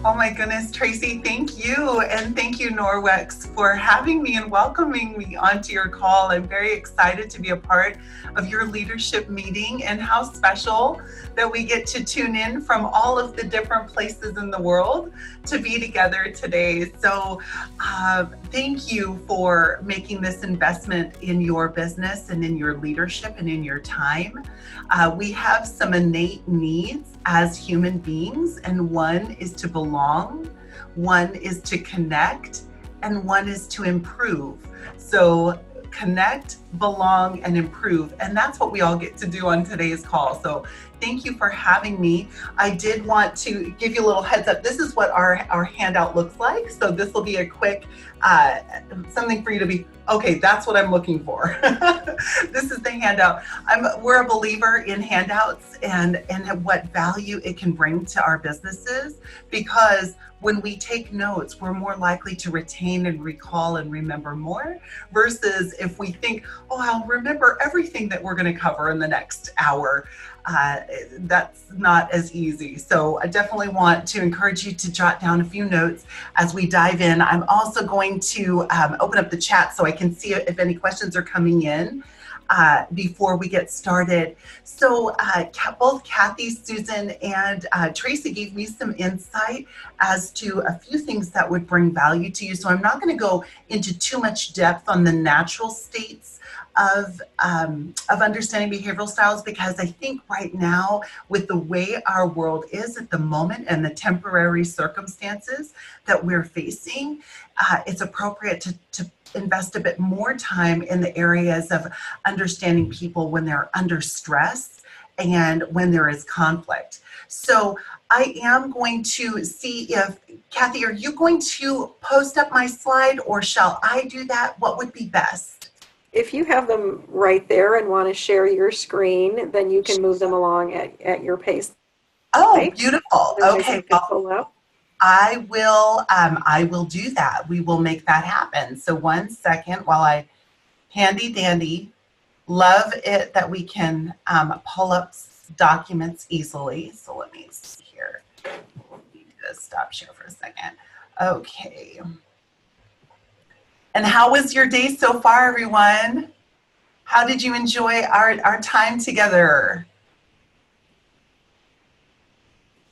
Oh my goodness, Tracy, thank you. And thank you, Norwex, for having me and welcoming me onto your call. I'm very excited to be a part of your leadership meeting, and how special that we get to tune in from all of the different places in the world to be together today. So thank you for making this investment in your business and in your leadership and in your time. We have some innate needs as human beings, and one is to belong, one is to connect, and one is to improve. So connect, belong, and improve. And that's what we all get to do on today's call. So thank you for having me. I did want to give you a little heads up. This is what our handout looks like. So this will be a quick something for you to be, okay, that's what I'm looking for. This is the handout. We're a believer in handouts and what value it can bring to our businesses, because when we take notes, we're more likely to retain and recall and remember more, versus if we think, oh, I'll remember everything that we're going to cover in the next hour. That's not as easy. So I definitely want to encourage you to jot down a few notes as we dive in. I'm also going to open up the chat so I can see if any questions are coming in before we get started. So both Kathy, Susan, and Tracy gave me some insight as to a few things that would bring value to you. So I'm not going to go into too much depth on the natural states of understanding behavioral styles, because I think right now, with the way our world is at the moment and the temporary circumstances that we're facing, it's appropriate to invest a bit more time in the areas of understanding people when they're under stress and when there is conflict. So I am going to see if, Kathy, are you going to post up my slide, or shall I do that? What would be best? If you have them right there and want to share your screen, then you can move them along at your pace. Oh, beautiful. Okay, well, I will do that. We will make that happen. So 1 second while I handy dandy. Love it that we can pull up documents easily. So let me see here. Need to stop share for a second. Okay. And how was your day so far, everyone? How did you enjoy our time together?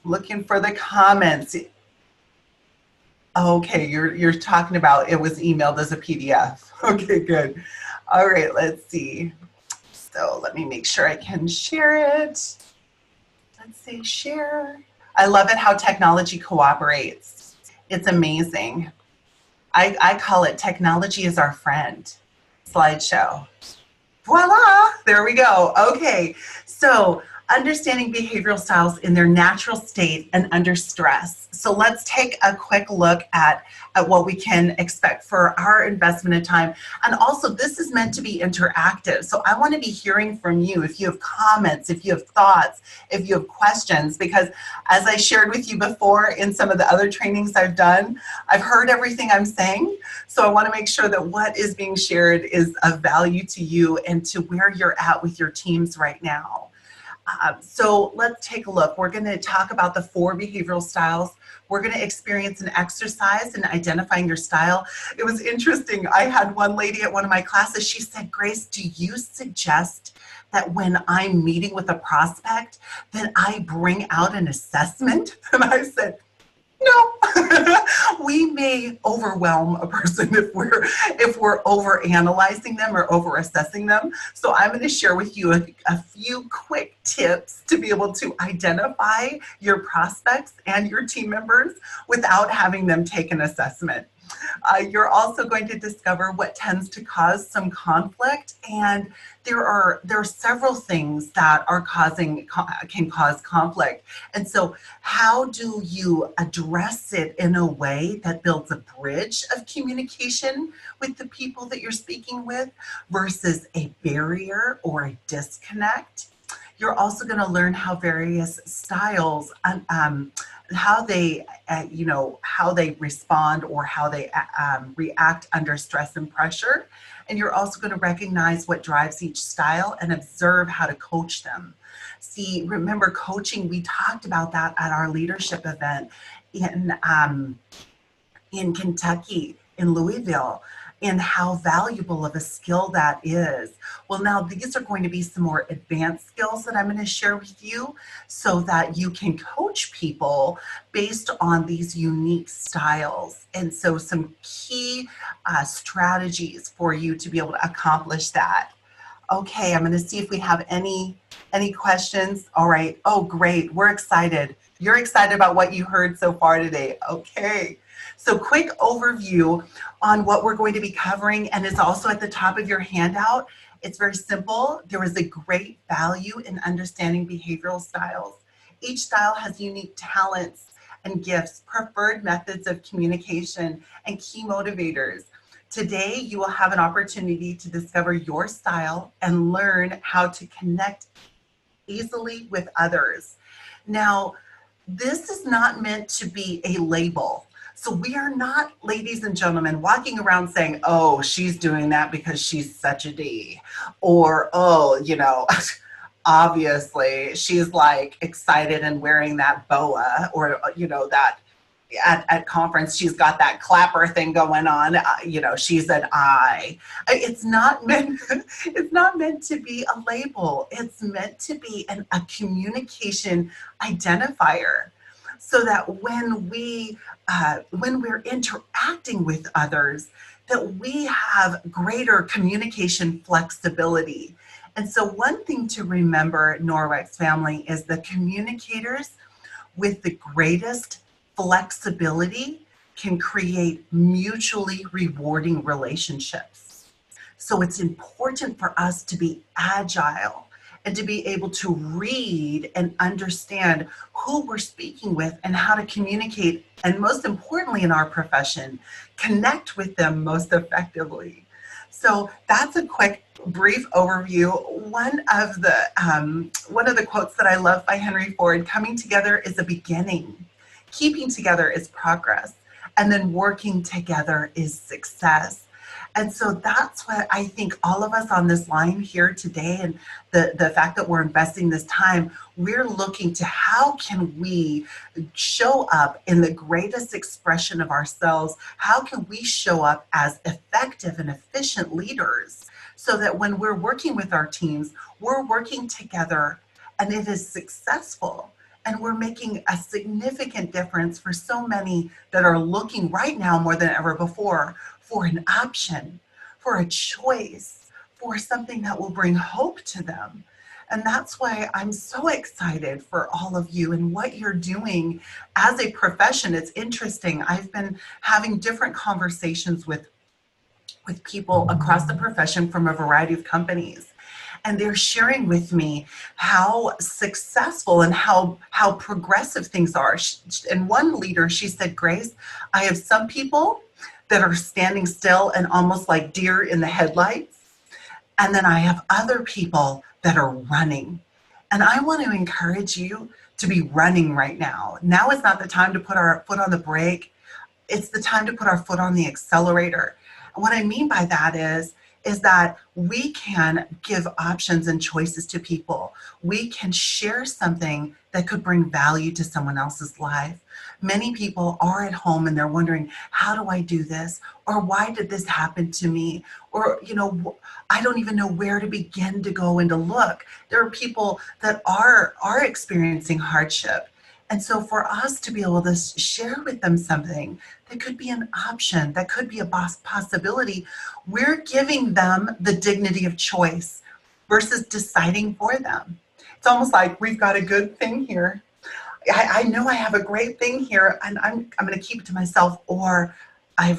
Looking for the comments. Okay, you're talking about it was emailed as a PDF. Okay, good. All right, let's see. So let me make sure I can share it. Let's say share. I love it how technology cooperates. It's amazing. I call it technology is our friend. Slideshow. Voila, there we go. Okay, so understanding behavioral styles in their natural state and under stress. So let's take a quick look at what we can expect for our investment of time. And also, this is meant to be interactive. So I want to be hearing from you if you have comments, if you have thoughts, if you have questions, because as I shared with you before in some of the other trainings I've done, I've heard everything I'm saying. So I want to make sure that what is being shared is of value to you and to where you're at with your teams right now. So let's take a look. We're going to talk about the 4 behavioral styles. We're going to experience an exercise in identifying your style. It was interesting. I had one lady at one of my classes. She said, Grace, do you suggest that when I'm meeting with a prospect, that I bring out an assessment? And I said, no, we may overwhelm a person if we're over analyzing them or over assessing them. So I'm going to share with you a few quick tips to be able to identify your prospects and your team members without having them take an assessment. You're also going to discover what tends to cause some conflict, and there are several things that can cause conflict. And so how do you address it in a way that builds a bridge of communication with the people that you're speaking with versus a barrier or a disconnect? You're also going to learn how various styles, how they, how they respond or how they react under stress and pressure. And you're also going to recognize what drives each style and observe how to coach them. See, remember coaching, we talked about that at our leadership event in Kentucky, in Louisville, and how valuable of a skill that is. Well, now these are going to be some more advanced skills that I'm going to share with you so that you can coach people based on these unique styles. And so some key strategies for you to be able to accomplish that. Okay, I'm going to see if we have any questions. All right. Oh, great. We're excited. You're excited about what you heard so far today. Okay. So quick overview on what we're going to be covering, and it's also at the top of your handout. It's very simple. There is a great value in understanding behavioral styles. Each style has unique talents and gifts, preferred methods of communication, and key motivators. Today, you will have an opportunity to discover your style and learn how to connect easily with others. Now, this is not meant to be a label. So we are not, ladies and gentlemen, walking around saying, oh, she's doing that because she's such a D. Or, oh, obviously she's like excited and wearing that boa, or, that at conference, she's got that clapper thing going on. She's an I. It's not meant. It's not meant to be a label. It's meant to be a communication identifier, so that when we're interacting with others, that we have greater communication flexibility. And so, one thing to remember, Norwex family, is the communicators with the greatest flexibility can create mutually rewarding relationships. So it's important for us to be agile and to be able to read and understand who we're speaking with and how to communicate, and most importantly in our profession, connect with them most effectively. So that's a quick brief overview. One of the quotes that I love by Henry Ford: coming together is a beginning. Keeping together is progress, and then working together is success. And so that's what I think all of us on this line here today, and the fact that we're investing this time, we're looking to how can we show up in the greatest expression of ourselves? How can we show up as effective and efficient leaders so that when we're working with our teams, we're working together and it is successful? And we're making a significant difference for so many that are looking right now more than ever before for an option, for a choice, for something that will bring hope to them. And that's why I'm so excited for all of you and what you're doing as a profession. It's interesting. I've been having different conversations with people across the profession from a variety of companies. And they're sharing with me how successful and how progressive things are. And one leader, she said, Grace, I have some people that are standing still and almost like deer in the headlights. And then I have other people that are running. And I want to encourage you to be running right now. Now is not the time to put our foot on the brake. It's the time to put our foot on the accelerator. And what I mean by that is that we can give options and choices to people. We can share something that could bring value to someone else's life. Many people are at home and they're wondering, how do I do this? Or why did this happen to me? Or, I don't even know where to begin to go and to look. There are people that are experiencing hardship. And so for us to be able to share with them something that could be an option, that could be a possibility, we're giving them the dignity of choice versus deciding for them. It's almost like we've got a good thing here. I know I have a great thing here and I'm going to keep it to myself, or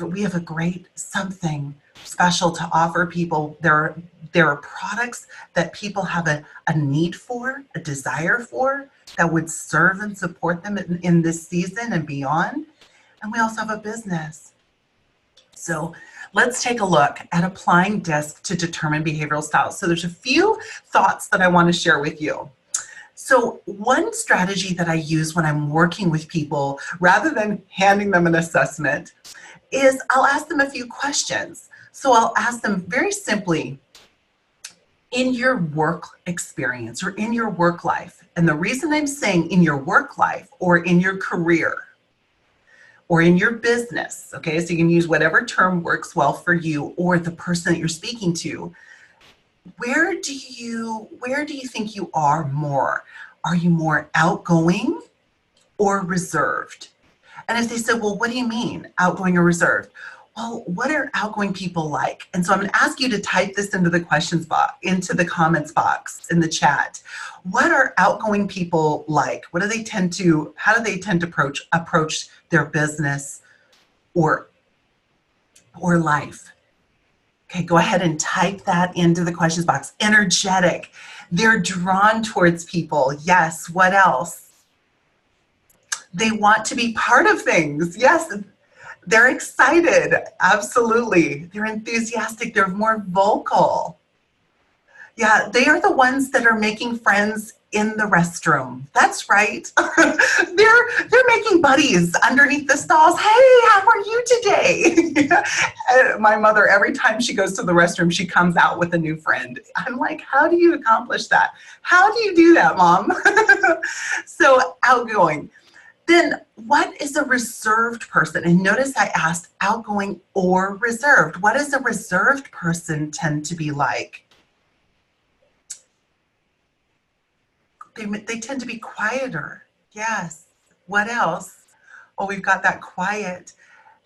we have a great something special to offer people. There are products that people have a need for, a desire for, that would serve and support them in this season and beyond. And we also have a business. So let's take a look at applying DISC to determine behavioral styles. So there's a few thoughts that I want to share with you. So one strategy that I use when I'm working with people, rather than handing them an assessment, is I'll ask them a few questions. So I'll ask them very simply, in your work experience or in your work life, and the reason I'm saying in your work life or in your career or in your business, okay, so you can use whatever term works well for you or the person that you're speaking to, where do you think you are more? Are you more outgoing or reserved? And if they said, well, what do you mean, outgoing or reserved? Well, what are outgoing people like? And so I'm going to ask you to type this into the questions box, into the comments box in the chat. What are outgoing people like? What do they tend to, how do they tend to approach their business or life? Okay, go ahead and type that into the questions box. Energetic. They're drawn towards people. Yes, what else? They want to be part of things. Yes, they're excited. Absolutely. They're enthusiastic. They're more vocal. Yeah, they are the ones that are making friends in the restroom. That's right. they're making buddies underneath the stalls. Hey, how are you today? My mother, every time she goes to the restroom, she comes out with a new friend. I'm like, how do you accomplish that? How do you do that, Mom? So outgoing. Then what is a reserved person? And notice I asked outgoing or reserved. What does a reserved person tend to be like? They tend to be quieter. Yes. What else? Oh, we've got that quiet.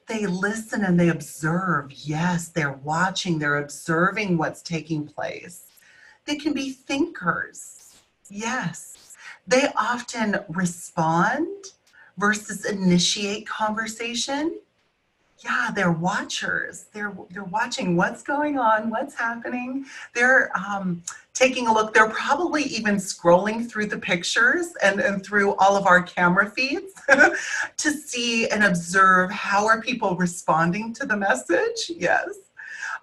They listen and they observe. Yes, they're watching, they're observing what's taking place. They can be thinkers. Yes. They often respond versus initiate conversation. Yeah, they're watchers. They're watching what's going on, what's happening. They're taking a look. They're probably even scrolling through the pictures and through all of our camera feeds to see and observe how are people responding to the message. Yes.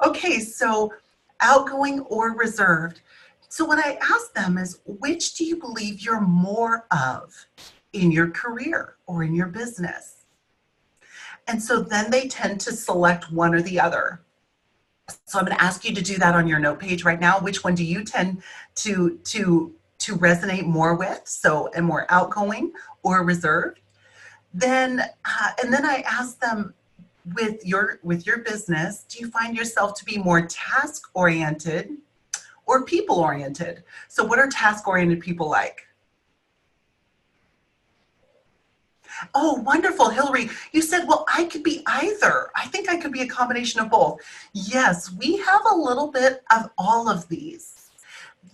Okay, so outgoing or reserved. So what I ask them is, which do you believe you're more of in your career or in your business? And so then they tend to select one or the other. So I'm going to ask you to do that on your note page right now. Which one do you tend to resonate more with? So, and more outgoing or reserved? Then, and then I ask them, with your business, do you find yourself to be more task oriented or people oriented? So what are task oriented people like? Oh, wonderful, Hillary. You said, well, I could be either. I think I could be a combination of both. Yes, we have a little bit of all of these.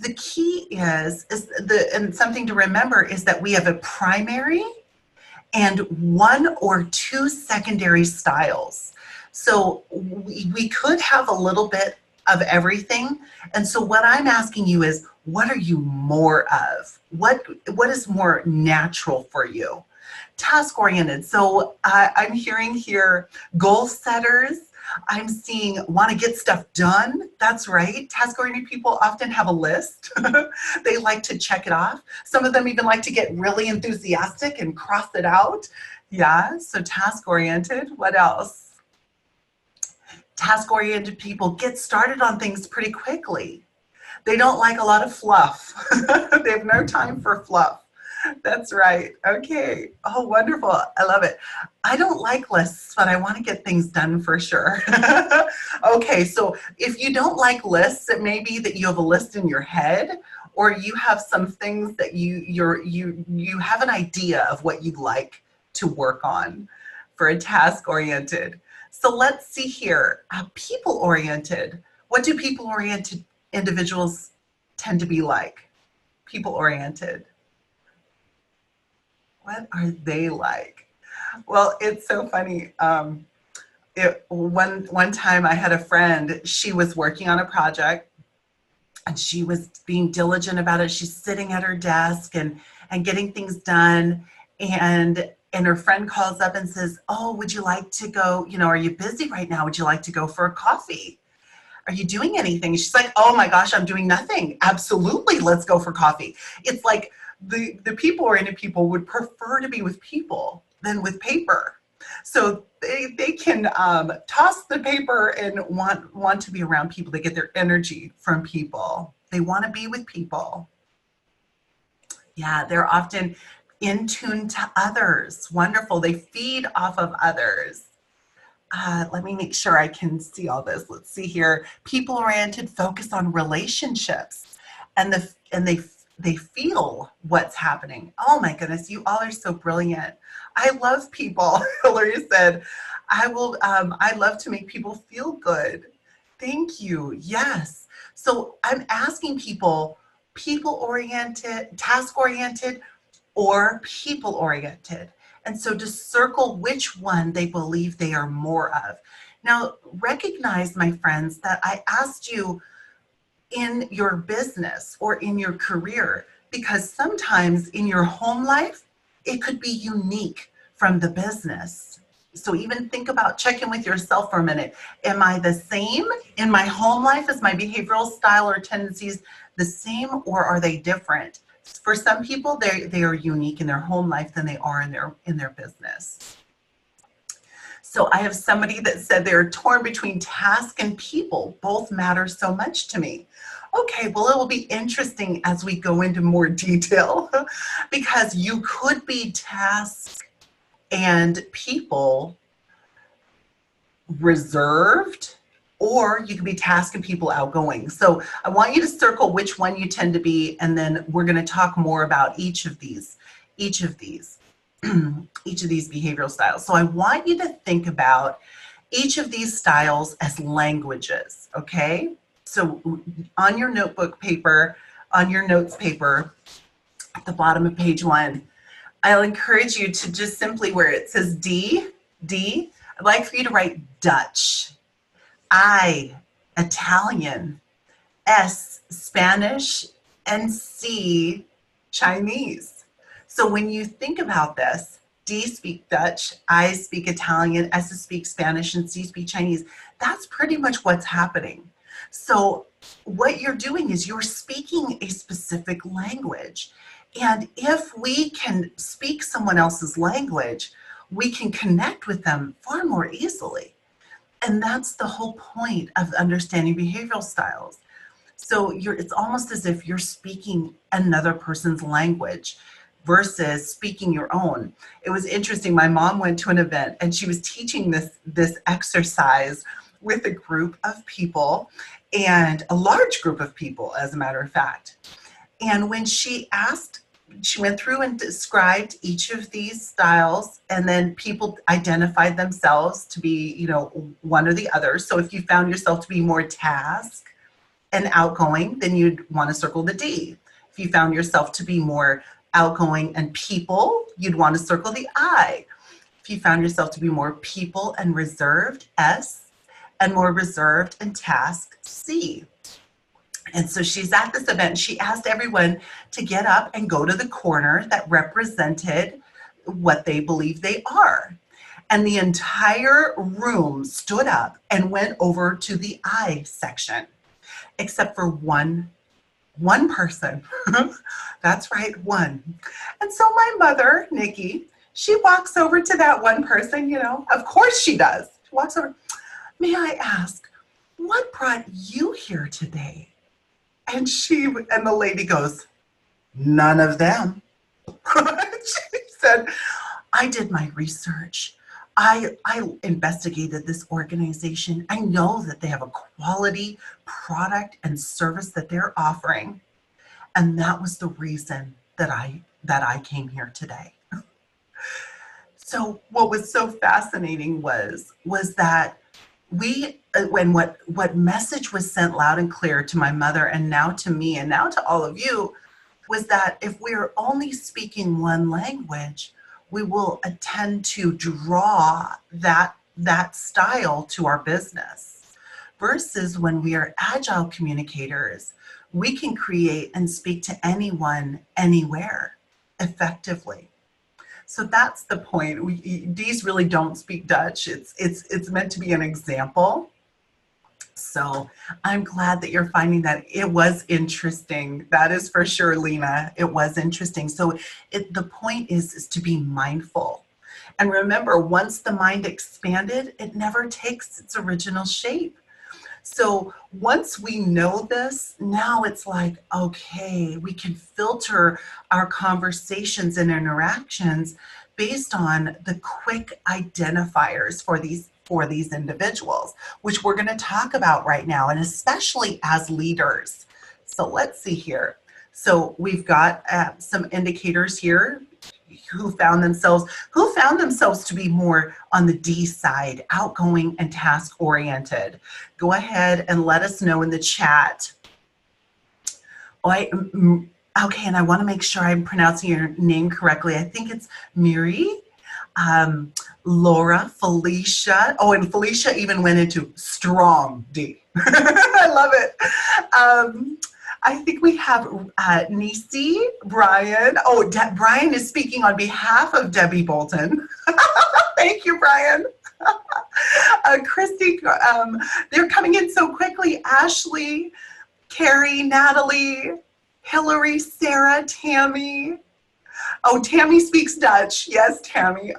The key and something to remember is that we have a primary and one or two secondary styles. So we could have a little bit of everything. And so what I'm asking you is, what are you more of? What is more natural for you? Task oriented. So I'm hearing here goal setters. I'm seeing want to get stuff done. That's right. Task oriented people often have a list. They like to check it off. Some of them even like to get really enthusiastic and cross it out. Yeah, so task oriented. What else? Task oriented people get started on things pretty quickly. They don't like a lot of fluff. They have no time for fluff. That's right. Okay. Oh, wonderful. I love it. I don't like lists, but I want to get things done for sure. Okay. So if you don't like lists, it may be that you have a list in your head, or you have some things that you have an idea of what you'd like to work on for a task oriented. So let's see here. People oriented. What do people oriented individuals tend to be like? People oriented. What are they like? Well, it's so funny. One time I had a friend, she was working on a project and she was being diligent about it. She's sitting at her desk and getting things done. And her friend calls up and says, oh, would you like to go, are you busy right now? Would you like to go for a coffee? Are you doing anything? She's like, oh my gosh, I'm doing nothing. Absolutely, let's go for coffee. It's like The people-oriented people would prefer to be with people than with paper. So they can toss the paper and want to be around people. They get their energy from people. They want to be with people. Yeah, they're often in tune to others. Wonderful. They feed off of others. Let me make sure I can see all this. Let's see here. People-oriented focus on relationships, and they feel what's happening. Oh my goodness, you all are so brilliant. I love people. Hillary said, I love to make people feel good. Thank you. Yes. So I'm asking people-oriented, task-oriented, or people-oriented. And so to circle which one they believe they are more of. Now, recognize, my friends, that I asked you in your business or in your career, because sometimes in your home life, it could be unique from the business. So even think about, check in with yourself for a minute. Am I the same in my home life? Is my behavioral style or tendencies the same, or are they different? For some people, they are unique in their home life than they are in their business. So I have somebody that said they're torn between task and people. Both matter so much to me. Okay, well, it will be interesting as we go into more detail because you could be task and people reserved, or you can be task and people outgoing. So I want you to circle which one you tend to be, and then we're going to talk more about each of these behavioral styles. So I want you to think about each of these styles as languages, okay? So on your notebook paper, on your notes paper, at the bottom of page 1, I'll encourage you to just simply, where it says D, I'd like for you to write Dutch, I, Italian, S, Spanish, and C, Chinese. So when you think about this, D speak Dutch, I speak Italian, S speak Spanish, and C speak Chinese. That's pretty much what's happening. So what you're doing is you're speaking a specific language. And if we can speak someone else's language, we can connect with them far more easily. And that's the whole point of understanding behavioral styles. So it's almost as if you're speaking another person's language versus speaking your own. It was interesting. My mom went to an event and she was teaching this exercise with a group of people, and a large group of people, as a matter of fact. And when she went through and described each of these styles, and then people identified themselves to be, one or the other. So if you found yourself to be more task and outgoing, then you'd want to circle the D. If you found yourself to be more outgoing and people, you'd want to circle the I. If you found yourself to be more people and reserved, S, and more reserved and task, C. And so she's at this event and she asked everyone to get up and go to the corner that represented what they believe they are. And the entire room stood up and went over to the I section, except for one person. That's right, one. And so my mother, Nikki, she walks over to that one person, of course she does. She walks over. May I ask, what brought you here today? And the lady goes, none of them. She said, I did my research. I investigated this organization. I know that they have a quality product and service that they're offering. And that was the reason that I came here today. So what was so fascinating was that what message was sent loud and clear to my mother, and now to me, and now to all of you, was that if we're only speaking one language, we will tend to draw that style to our business. Versus when we are agile communicators, we can create and speak to anyone, anywhere, effectively. So that's the point. These really don't speak Dutch. It's meant to be an example. So I'm glad that you're finding that it was interesting. That is for sure, Lena. It was interesting. So the point is to be mindful. And remember, once the mind expanded, it never takes its original shape. So once we know this, now it's like, okay, we can filter our conversations and interactions based on the quick identifiers for these individuals, which we're going to talk about right now, and especially as leaders. So let's see here. So we've got some indicators here who found themselves to be more on the D side, outgoing and task oriented. Go ahead and let us know in the chat. Okay, and I want to make sure I'm pronouncing your name correctly. I think it's Miri, Laura, Felicia. Oh, and Felicia even went into strong D. I love it. I think we have Nisi, Brian. Oh, Brian is speaking on behalf of Debbie Bolton. Thank you, Brian. Christy, they're coming in so quickly. Ashley, Carrie, Natalie, Hillary, Sarah, Tammy. Oh, Tammy speaks Dutch. Yes, Tammy.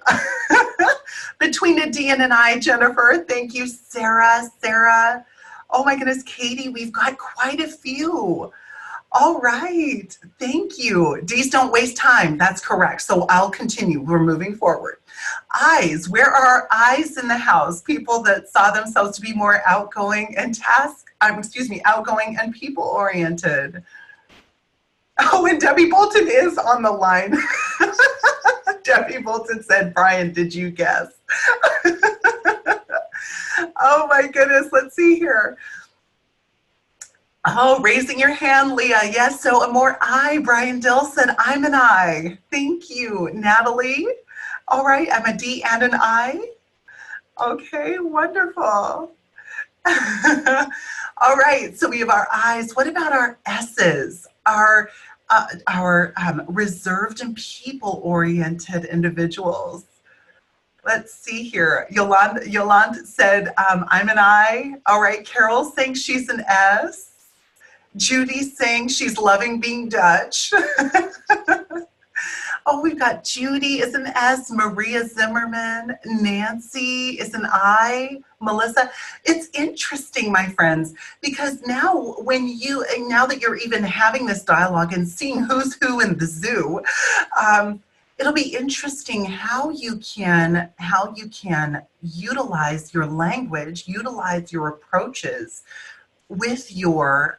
Between a D and an I, Jennifer. Thank you, Sarah. Oh my goodness, Katie, we've got quite a few. All right, thank you. D's don't waste time, that's correct. So I'll continue, we're moving forward. I's, where are our I's in the house? People that saw themselves to be more outgoing and outgoing and people oriented. Oh, and Debbie Bolton is on the line. Debbie Bolton said, Brian, did you guess? Oh my goodness, let's see here. Oh, raising your hand, Leah. Yes, so a more I. Brian Dill said, I'm an I. Thank you. Natalie. All right, I'm a D and an I. Okay, wonderful. All right, so we have our I's. What about our S's? Our reserved and people-oriented individuals. Let's see here. Yolande said, I'm an I. All right, Carol's saying she's an S. Judy's saying she's loving being Dutch. Oh, we've got Judy is an S, Maria Zimmerman, Nancy is an I, Melissa. It's interesting, my friends, because now that you're even having this dialogue and seeing who's who in the zoo, it'll be interesting how you can utilize your language, utilize your approaches with your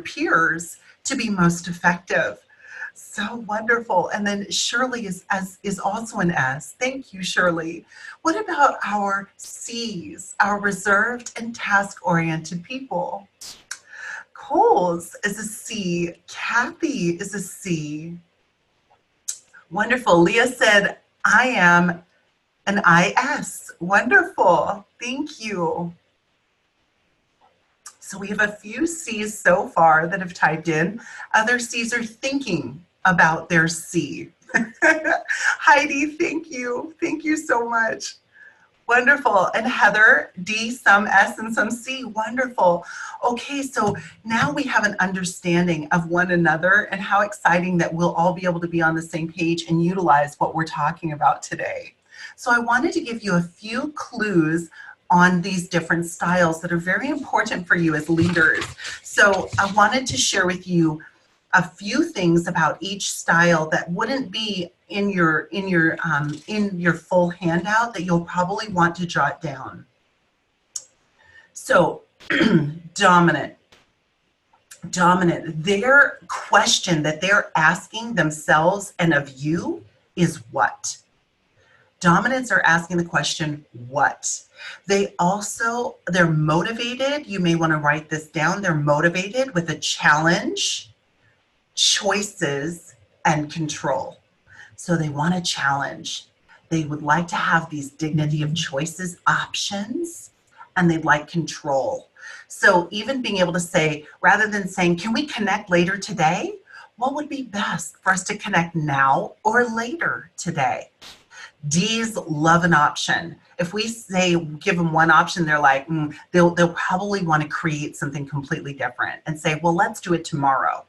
peers to be most effective. So wonderful. And then Shirley is also an S. Thank you, Shirley. What about our C's, our reserved and task-oriented people? Coles is a C. Kathy is a C. Wonderful. Leah said, I am an IS. Wonderful. Thank you. So we have a few C's so far that have typed in. Other C's are thinking about their C. Heidi, thank you. Thank you so much. Wonderful. And Heather, D, some S and some C. Wonderful. Okay, so now we have an understanding of one another, and how exciting that we'll all be able to be on the same page and utilize what we're talking about today. So I wanted to give you a few clues on these different styles that are very important for you as leaders. So I wanted to share with you a few things about each style that wouldn't be in your full handout that you'll probably want to jot down. So dominant, their question that they're asking themselves and of you is what? Dominants are asking the question, what? They're motivated. You may want to write this down. They're motivated with a challenge, choices, and control. So they want a challenge. They would like to have these dignity of choices, options, and they'd like control. So even being able to say, rather than saying, can we connect later today? What would be best for us to connect now or later today? D's love an option. If we say give them one option, they're like, they'll probably want to create something completely different and say, well, let's do it tomorrow,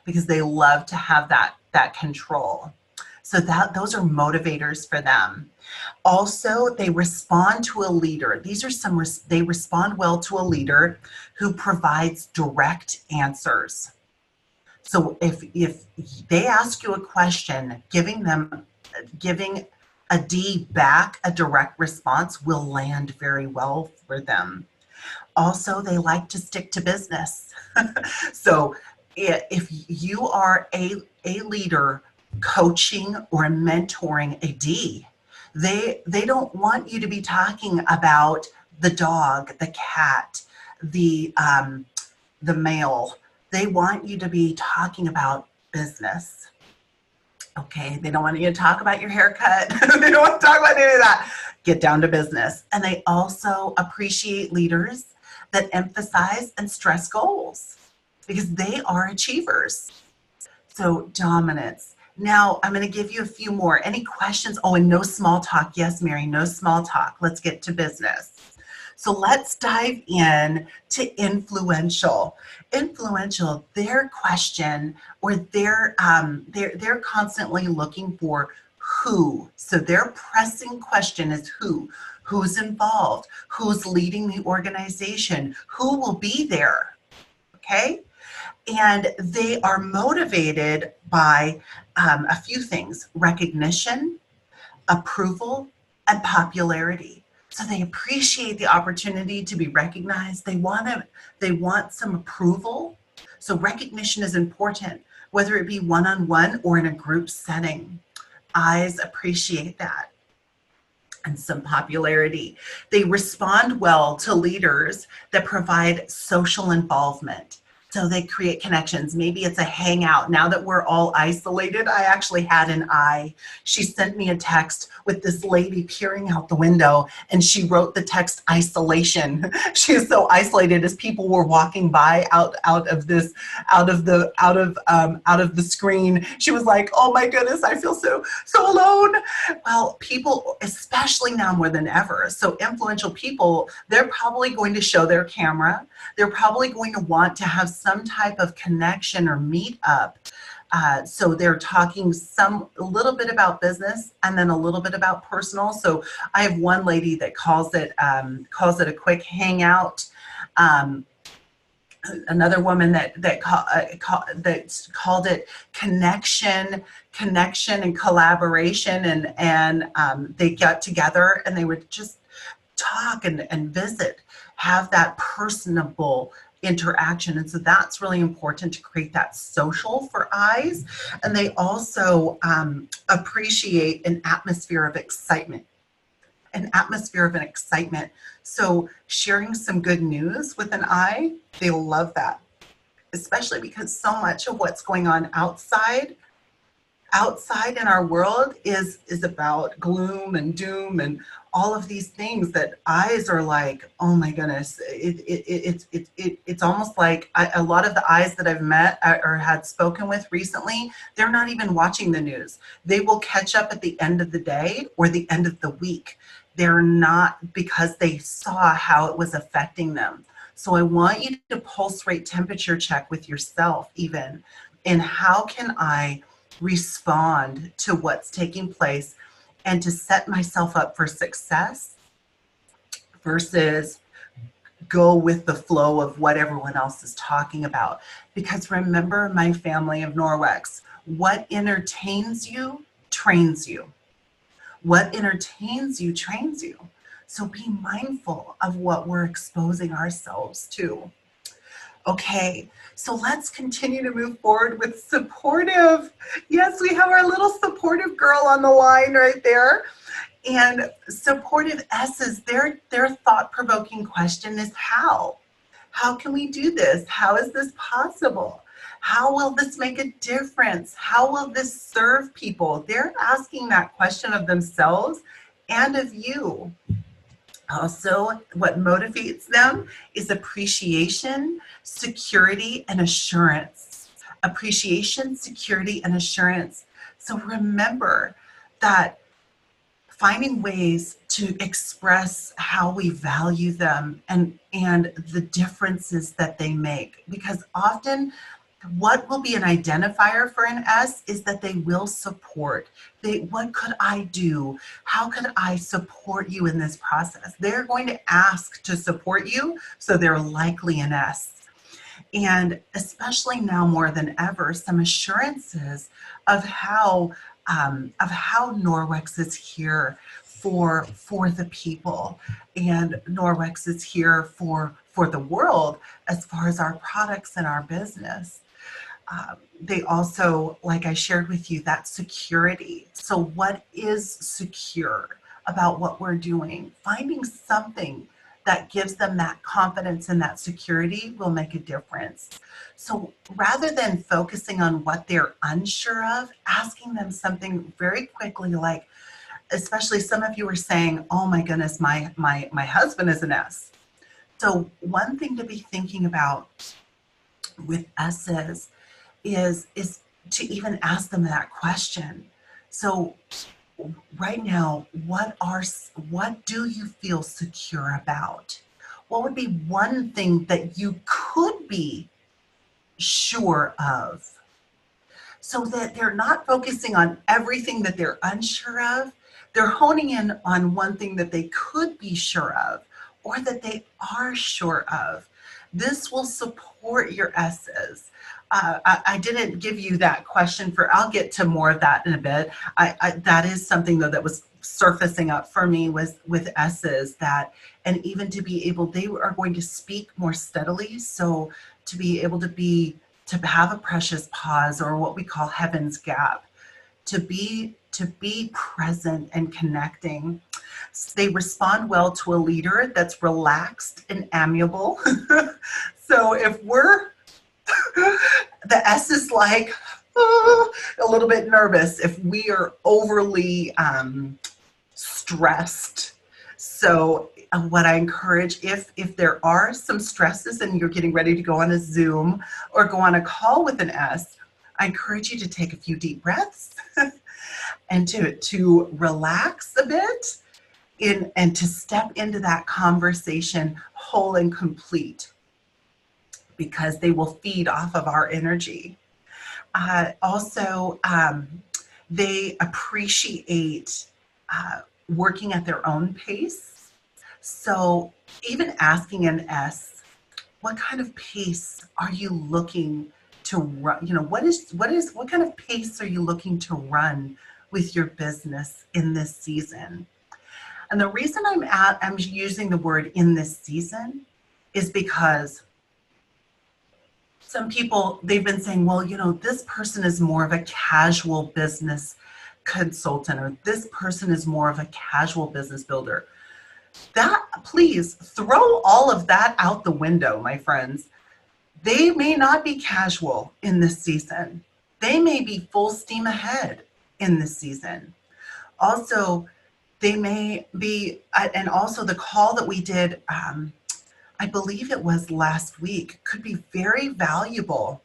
because they love to have that control. So those are motivators for them. Also, they respond to a leader. They respond well to a leader who provides direct answers. So if they ask you a question, giving a D back, a direct response, will land very well for them. Also, they like to stick to business. So if you are a leader coaching or mentoring a D, they don't want you to be talking about the dog, the cat, the mail. They want you to be talking about business. Okay, they don't want you to talk about your haircut. They don't want to talk about any of that. Get down to business. And they also appreciate leaders that emphasize and stress goals, because they are achievers. So dominance. Now I'm going to give you a few more. Any questions? Oh, and no small talk. Yes, Mary, no small talk. Let's get to business. So let's dive in to influential. Influential, their question, or they're constantly looking for who. So their pressing question is who. Who's involved? Who's leading the organization? Who will be there? Okay? And they are motivated by a few things: recognition, approval, and popularity. So they appreciate the opportunity to be recognized. They want some approval. So recognition is important, whether it be one-on-one or in a group setting. Eyes appreciate that. And some popularity. They respond well to leaders that provide social involvement. So they create connections. Maybe it's a hangout. Now that we're all isolated, I actually had an eye. She sent me a text with this lady peering out the window, and she wrote the text isolation. She was so isolated as people were walking by out of the screen. She was like, oh my goodness, I feel so alone. Well, people, especially now more than ever, so influential people, they're probably going to show their camera. They're probably going to want to have some type of connection or meet up. So they're talking a little bit about business and then a little bit about personal. So I have one lady that calls it a quick hangout. Another woman that called it connection and collaboration, and they got together and they would just talk and visit, have that personable interaction. And so that's really important to create that social for eyes. And they also appreciate an atmosphere of excitement. So sharing some good news with an eye, they love that, especially because so much of what's going on outside in our world is about gloom and doom and all of these things that eyes are like, oh my goodness, it's almost like a lot of the eyes that I've met or had spoken with recently, they're not even watching the news. They will catch up at the end of the day or the end of the week. They're not, because they saw how it was affecting them. So I want you to pulse rate temperature check with yourself, even in how can I respond to what's taking place and to set myself up for success versus go with the flow of what everyone else is talking about. Because remember, my family of Norwex, what entertains you trains you. What entertains you trains you. So be mindful of what we're exposing ourselves to. Okay, so let's continue to move forward with supportive. Yes, we have our little supportive girl on the line right there. And supportive S's, their thought-provoking question is how? How can we do this? How is this possible? How will this make a difference? How will this serve people? They're asking that question of themselves and of you. Also, what motivates them is appreciation, security, and assurance. Appreciation, security, and assurance. So remember that finding ways to express how we value them and the differences that they make. Because often what will be an identifier for an S is that they will support. What could I do? How could I support you in this process? They're going to ask to support you, so they're likely an S. And especially now more than ever, some assurances of how Norwex is here for the people, and Norwex is here for the world as far as our products and our business. They also, like I shared with you, that security. So what is secure about what we're doing? Finding something that gives them that confidence and that security will make a difference. So rather than focusing on what they're unsure of, asking them something very quickly, like, especially some of you were saying, oh my goodness, my husband is an S. So one thing to be thinking about with S's is to even ask them that question. So right now, what do you feel secure about? What would be one thing that you could be sure of? So that they're not focusing on everything that they're unsure of. They're honing in on one thing that they could be sure of, or that they are sure of. This will support your S's. I didn't give you that question I'll get to more of that in a bit. That is something though that was surfacing up for me with S's, that, and even to be able, they are going to speak more steadily. So to be able to have a precious pause, or what we call heaven's gap, to be present and connecting. They respond well to a leader that's relaxed and amiable. So if we're the S is like a little bit nervous if we are overly stressed. So what I encourage, if there are some stresses and you're getting ready to go on a Zoom or go on a call with an S, I encourage you to take a few deep breaths and to relax a bit and to step into that conversation whole and complete, because they will feed off of our energy. Also, they appreciate working at their own pace. So even asking an S, what kind of pace are you looking to run? You know, what kind of pace are you looking to run with your business in this season? And the reason I'm using the word in this season is because some people, they've been saying, well, you know, this person is more of a casual business consultant, or this person is more of a casual business builder. That, please throw all of that out the window, my friends. They may not be casual in this season. They may be full steam ahead in this season. Also, they may be, and also the call that we did, I believe it was last week, could be very valuable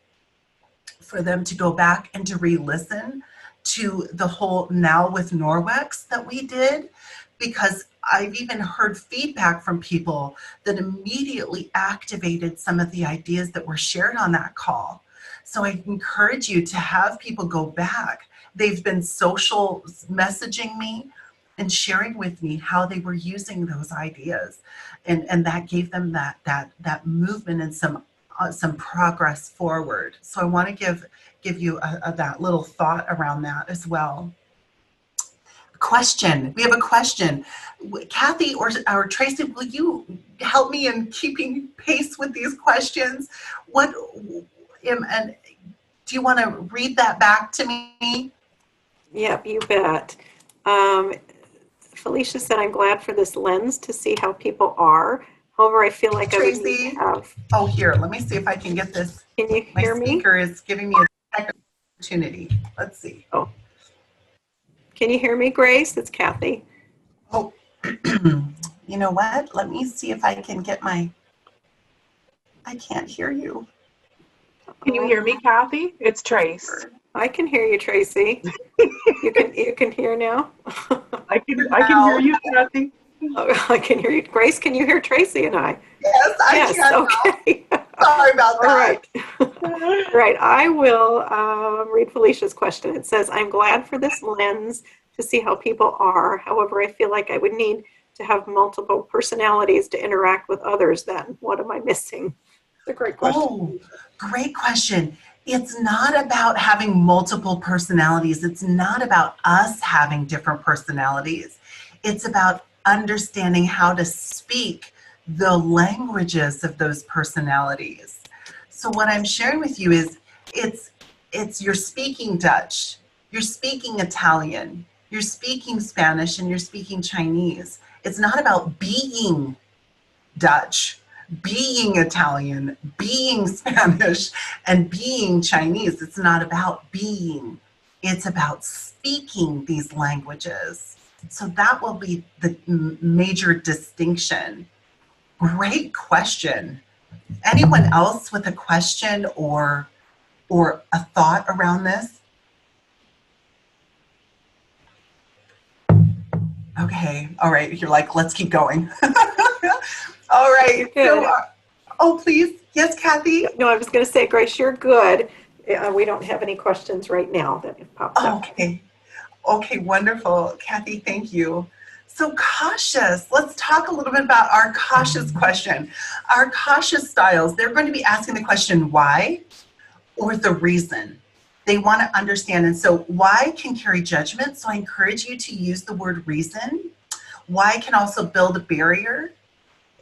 for them to go back and to re-listen to the whole Now with Norwex that we did, because I've even heard feedback from people that immediately activated some of the ideas that were shared on that call. So I encourage you to have people go back. They've been social messaging me and sharing with me how they were using those ideas, and that gave them that movement and some progress forward. So I want to give you that little thought around that as well. Question. We have a question. Kathy or Tracy, will you help me in keeping pace with these questions? And do you want to read that back to me? Yep, you bet. Felicia said, I'm glad for this lens to see how people are. However, I feel like Tracy, I would need to have. Oh, here, let me see if I can get this. Can you hear me? My speaker is giving me a technical opportunity. Let's see. Oh. Can you hear me, Grace? It's Kathy. Oh, you know what? Let me see if I can get I can't hear you. Can you hear me, Kathy? It's Trace. I can hear you, Tracy. You can hear now? I can hear Now, you, Kathy. Oh, I can hear you. Grace, can you hear Tracy and I? yes, I Yes, can now. okay. Sorry about All that. right. All right, I will read Felicia's question. It says, I'm glad for this lens to see how people are. However, I feel like I would need to have multiple personalities to interact with others then. What am I missing? It's a great question. Oh, great question. It's not about having multiple personalities. It's not about us having different personalities. It's about understanding how to speak the languages of those personalities. So what I'm sharing with you is it's it's you're speaking Dutch, you're speaking Italian, you're speaking Spanish, and you're speaking Chinese. It's not about being Dutch, being Italian, being Spanish, and being Chinese. It's not about being, it's about speaking these languages. So that will be the major distinction. Great question. Anyone else with a question or a thought around this? Okay, all right. You're like, let's keep going. All right. You're good. Oh, please. Yes, Kathy. No, I was going to say, Grace, you're good. We don't have any questions right now that have popped up. Okay. Okay, wonderful. Kathy, thank you. So cautious, let's talk a little bit about our cautious question. Our cautious styles, they're going to be asking the question why or the reason. They want to understand. And so why can carry judgment. So I encourage you to use the word reason. Why can also build a barrier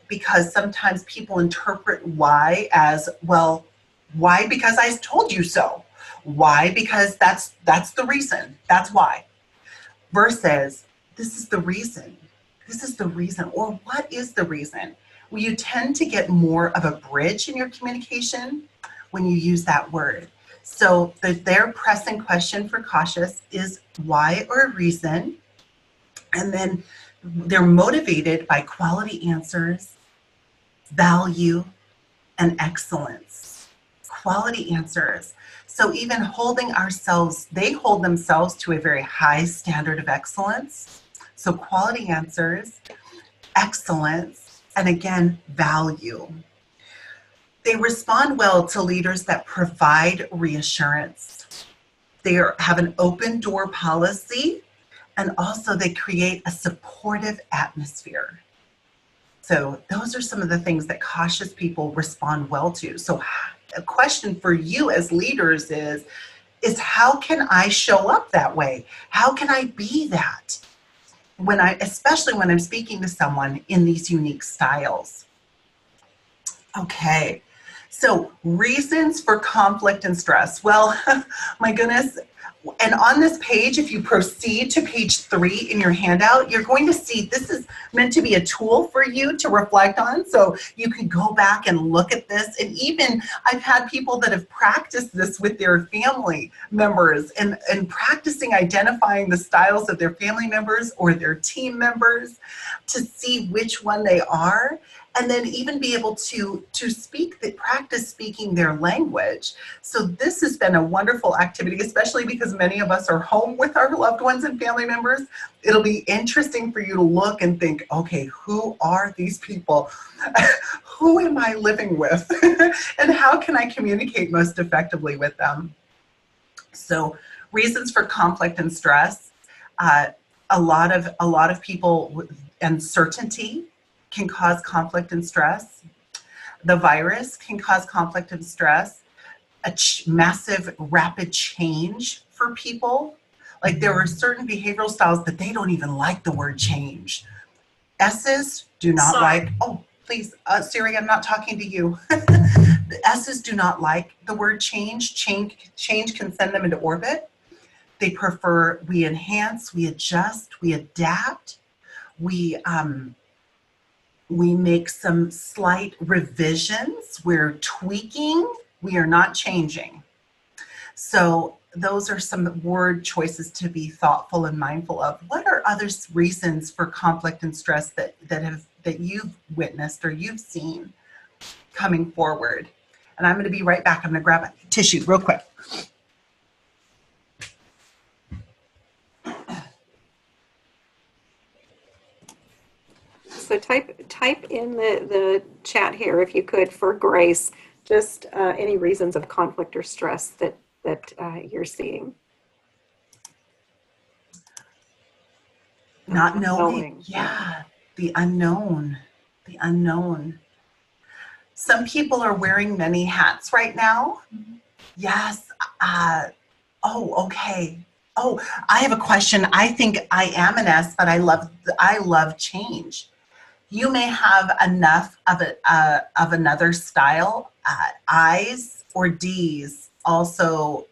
because sometimes people interpret why as, well, why? Because I told you so. Why? Because that's the reason. That's why. Versus, this is the reason. This is the reason. Or what is the reason? Well, you tend to get more of a bridge in your communication when you use that word. So their pressing question for cautious is why or reason. And then they're motivated by quality answers, value, and excellence. Quality answers. So even holding ourselves, they hold themselves to a very high standard of excellence. So quality answers, excellence, and again, value. They respond well to leaders that provide reassurance. They have an open door policy, and also they create a supportive atmosphere. So those are some of the things that cautious people respond well to. So a question for you as leaders is how can I show up that way? How can I be that? Especially when I'm speaking to someone in these unique styles. Okay. So reasons for conflict and stress. Well, my goodness. And on this page, if you proceed to page 3 in your handout, you're going to see this is meant to be a tool for you to reflect on. So you can go back and look at this. And even I've had people that have practiced this with their family members and practicing identifying the styles of their family members or their team members to see which one they are. And then even be able to practice speaking their language. So this has been a wonderful activity, especially because many of us are home with our loved ones and family members. It'll be interesting for you to look and think, okay, who are these people? Who am I living with? And how can I communicate most effectively with them? So reasons for conflict and stress. A lot of people, uncertainty can cause conflict and stress. The virus can cause conflict and stress. Massive rapid change for people. Like there are certain behavioral styles that they don't even like the word change. S's do not like, oh, please, Siri, I'm not talking to you. The S's do not like the word change. Change can send them into orbit. They prefer, we enhance, we adjust, we adapt, we make some slight revisions. We're tweaking. We are not changing. So those are some word choices to be thoughtful and mindful of. What are other reasons for conflict and stress that you've witnessed or you've seen coming forward? And I'm going to be right back. I'm going to grab a tissue real quick. So type in the chat here, if you could, for Grace, just any reasons of conflict or stress that you're seeing. Not knowing. Yeah, the unknown. The unknown. Some people are wearing many hats right now. Yes. Oh, okay. Oh, I have a question. I think I am an S, but I love change. You may have enough of another style. I's or D's also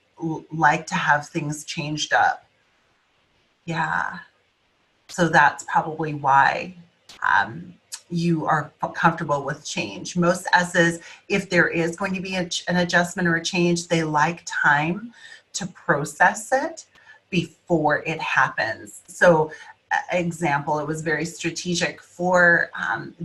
like to have things changed up. Yeah. So that's probably why you are comfortable with change. Most S's, if there is going to be an adjustment or a change, they like time to process it before it happens. So, example, it was very strategic for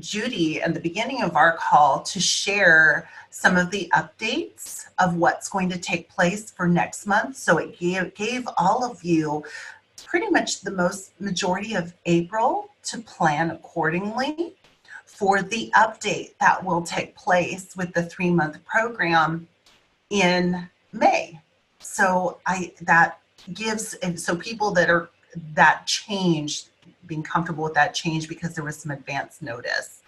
Judy at the beginning of our call to share some of the updates of what's going to take place for next month. So it gave all of you pretty much the majority of April to plan accordingly for the update that will take place with the 3-month program in May. So that gives, and so people that are that change, being comfortable with that change because there was some advance notice.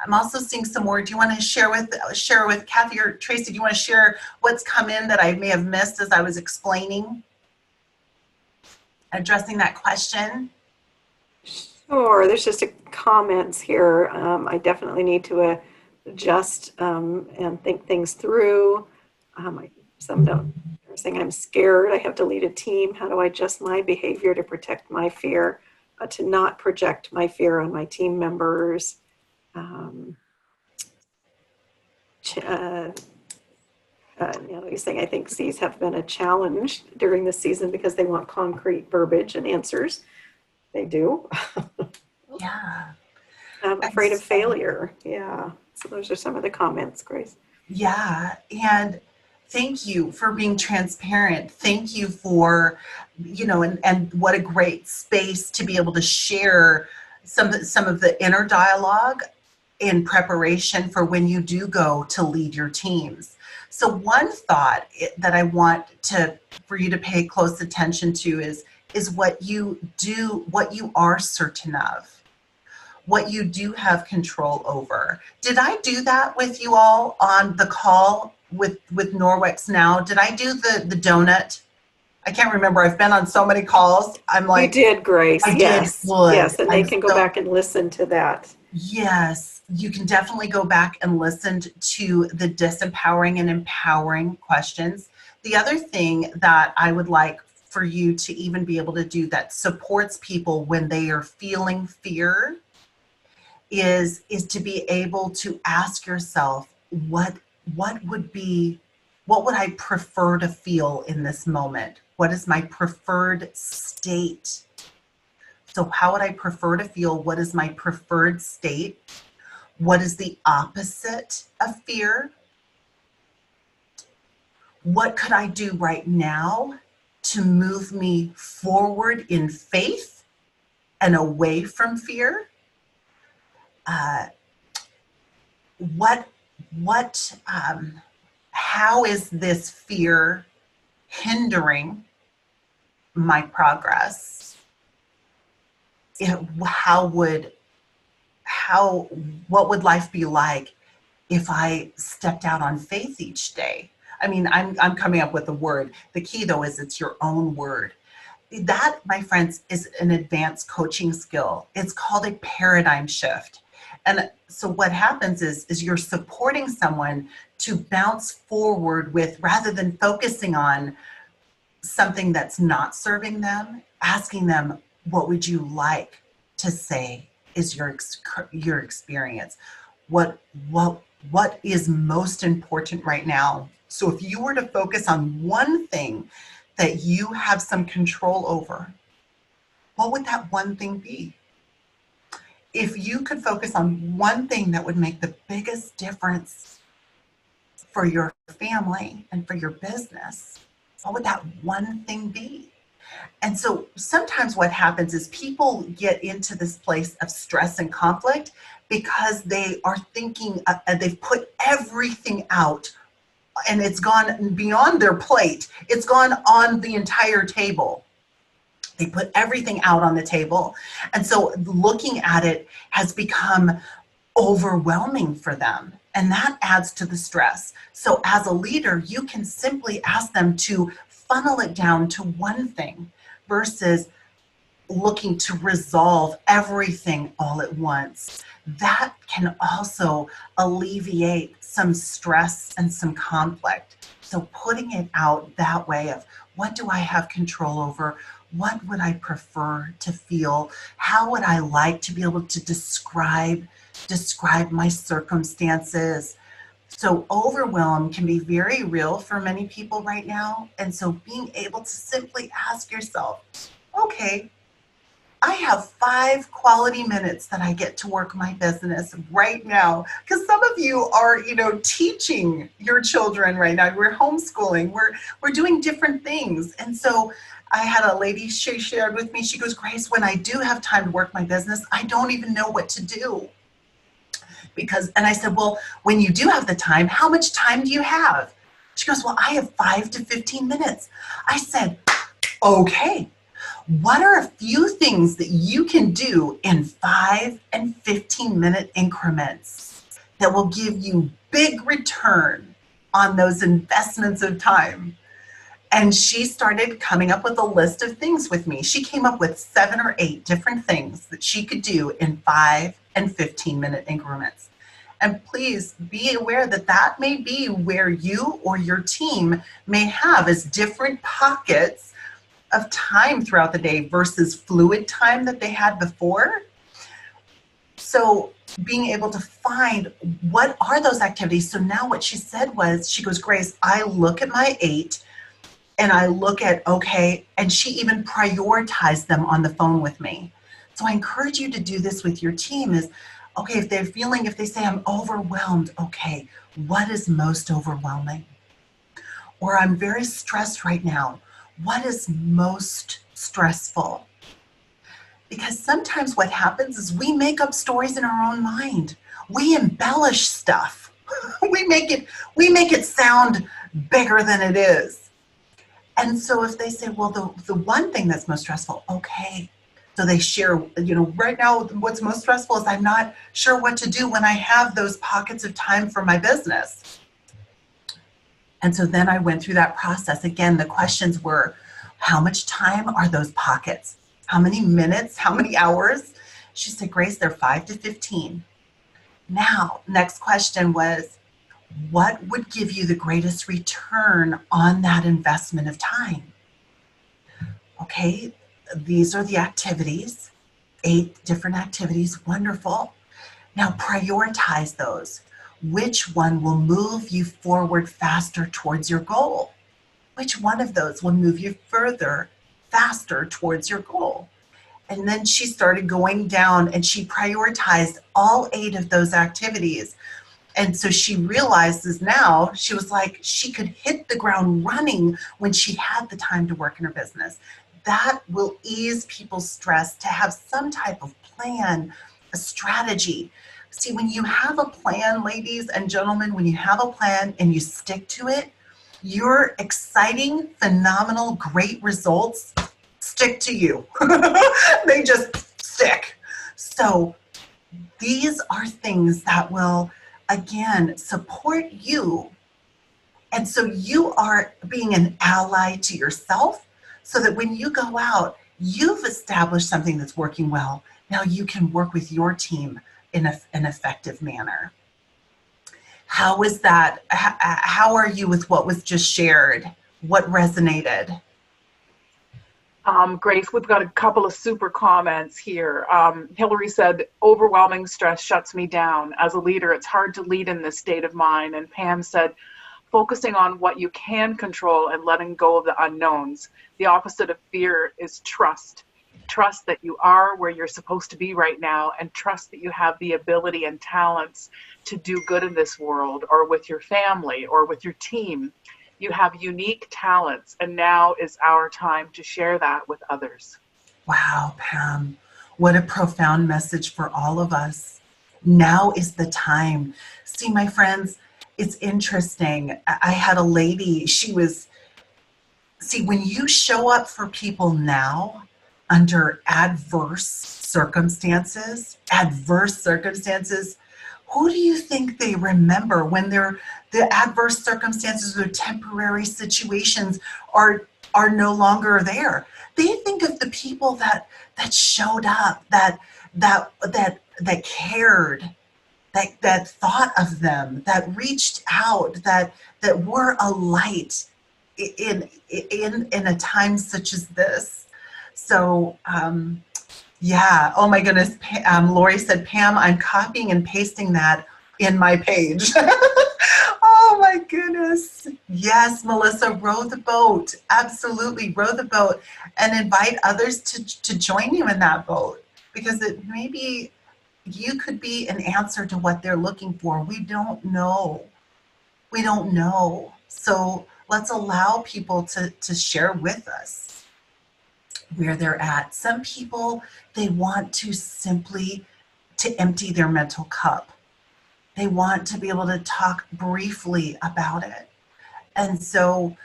I'm also seeing some more. Do you want to share with Kathy or Tracy? Do you want to share what's come in that I may have missed as I was explaining, addressing that question? Sure. There's just a comments here. I definitely need to adjust and think things through. Some don't. They're saying I'm scared. I have to lead a team. How do I adjust my behavior to protect my fear, to not project my fear on my team members? He's saying, I think C's have been a challenge during the season because they want concrete verbiage and answers. They do. Yeah. I'm afraid of failure. Yeah. So those are some of the comments, Grace. Yeah. And thank you for being transparent. Thank you for, and what a great space to be able to share some of the inner dialogue in preparation for when you do go to lead your teams. So one thought that I want for you to pay close attention to is what you do, what you are certain of, what you do have control over. Did I do that with you all on the call with Norwex now? Did I do the donut? I can't remember. I've been on so many calls. I'm like, you did, Grace. I yes. did good. Yes, and they can go back and listen to that. Yes, you can definitely go back and listen to the disempowering and empowering questions. The other thing that I would like for you to even be able to do that supports people when they are feeling fear is to be able to ask yourself, what would I prefer to feel in this moment? What is my preferred state? So how would I prefer to feel? What is my preferred state? What is the opposite of fear? What could I do right now to move me forward in faith and away from fear? How is this fear hindering my progress? What would life be like if I stepped out on faith each day? I mean, I'm coming up with a word. The key though is it's your own word. That, my friends, is an advanced coaching skill. It's called a paradigm shift. And so what happens is you're supporting someone to bounce forward with, rather than focusing on something that's not serving them, asking them, what would you like to say is your experience? What is most important right now? So if you were to focus on one thing that you have some control over, what would that one thing be? If you could focus on one thing that would make the biggest difference for your family and for your business, what would that one thing be? And so sometimes what happens is people get into this place of stress and conflict because they are thinking, they've put everything out and it's gone beyond their plate. It's gone on the entire table. They put everything out on the table. And so looking at it has become overwhelming for them. And that adds to the stress. So as a leader, you can simply ask them to funnel it down to one thing versus looking to resolve everything all at once. That can also alleviate some stress and some conflict. So putting it out that way of what do I have control over? What would I prefer to feel? How would I like to be able to describe my circumstances? So overwhelm can be very real for many people right now. And so being able to simply ask yourself, okay, I have 5 quality minutes that I get to work my business right now. Because some of you are, teaching your children right now. We're homeschooling. We're doing different things. And so I had a lady, she shared with me, she goes, Grace, when I do have time to work my business, I don't even know what to do. And I said, well, when you do have the time, how much time do you have? She goes, well, I have 5 to 15 minutes. I said, okay. What are a few things that you can do in 5 and 15-minute increments that will give you big return on those investments of time? And she started coming up with a list of things with me. She came up with 7 or 8 different things that she could do in 5 and 15-minute increments. And please be aware that that may be where you or your team may have as different pockets of time throughout the day versus fluid time that they had before. So being able to find what are those activities. So now what she said was, she goes, Grace, I look at my 8 and I look at, okay, and she even prioritized them on the phone with me. So I encourage you to do this with your team is, okay, if they say I'm overwhelmed, okay, what is most overwhelming? Or I'm very stressed right now. What is most stressful? Because sometimes what happens is we make up stories in our own mind. We embellish stuff. we make it sound bigger than it is. And so if they say, well, the one thing that's most stressful, okay. So they share, right now what's most stressful is I'm not sure what to do when I have those pockets of time for my business. And so then I went through that process. Again, the questions were, how much time are those pockets? How many minutes? How many hours? She said, Grace, they're 5 to 15. Now, next question was, what would give you the greatest return on that investment of time? Okay, these are the activities, 8 different activities, wonderful. Now prioritize those. Which one will move you forward faster towards your goal? Which one of those will move you further, faster towards your goal? And then she started going down and she prioritized all 8 of those activities. And so she realizes now, she was like, she could hit the ground running when she had the time to work in her business. That will ease people's stress to have some type of plan, a strategy. See, when you have a plan, ladies and gentlemen, when you have a plan and you stick to it, your exciting, phenomenal, great results stick to you. They just stick. So these are things that will, again, support you. And so you are being an ally to yourself so that when you go out, you've established something that's working well. Now you can work with your team in an effective manner. How is that? How are you with what was just shared? What resonated? Grace, we've got a couple of super comments here. Hillary said, overwhelming stress shuts me down. As a leader, it's hard to lead in this state of mind. And Pam said, focusing on what you can control and letting go of the unknowns. The opposite of fear is trust. Trust that you are where you're supposed to be right now, and trust that you have the ability and talents to do good in this world or with your family or with your team. You have unique talents, and now is our time to share that with others. Wow, Pam, what a profound message for all of us. Now is the time. See, my friends, it's interesting. I had a lady, see, when you show up for people now under adverse circumstances, who do you think they remember when the adverse circumstances or temporary situations are no longer there? They think of the people that showed up, that cared, that thought of them, that reached out, that were a light in a time such as this. So yeah, oh my goodness, Lori said, Pam, I'm copying and pasting that in my page. Oh my goodness. Yes, Melissa, row the boat. Absolutely, row the boat and invite others to join you in that boat, because it maybe you could be an answer to what they're looking for. We don't know. We don't know. So let's allow people to share with us where they're at. Some people, they want to empty their mental cup. They want to be able to talk briefly about it. And so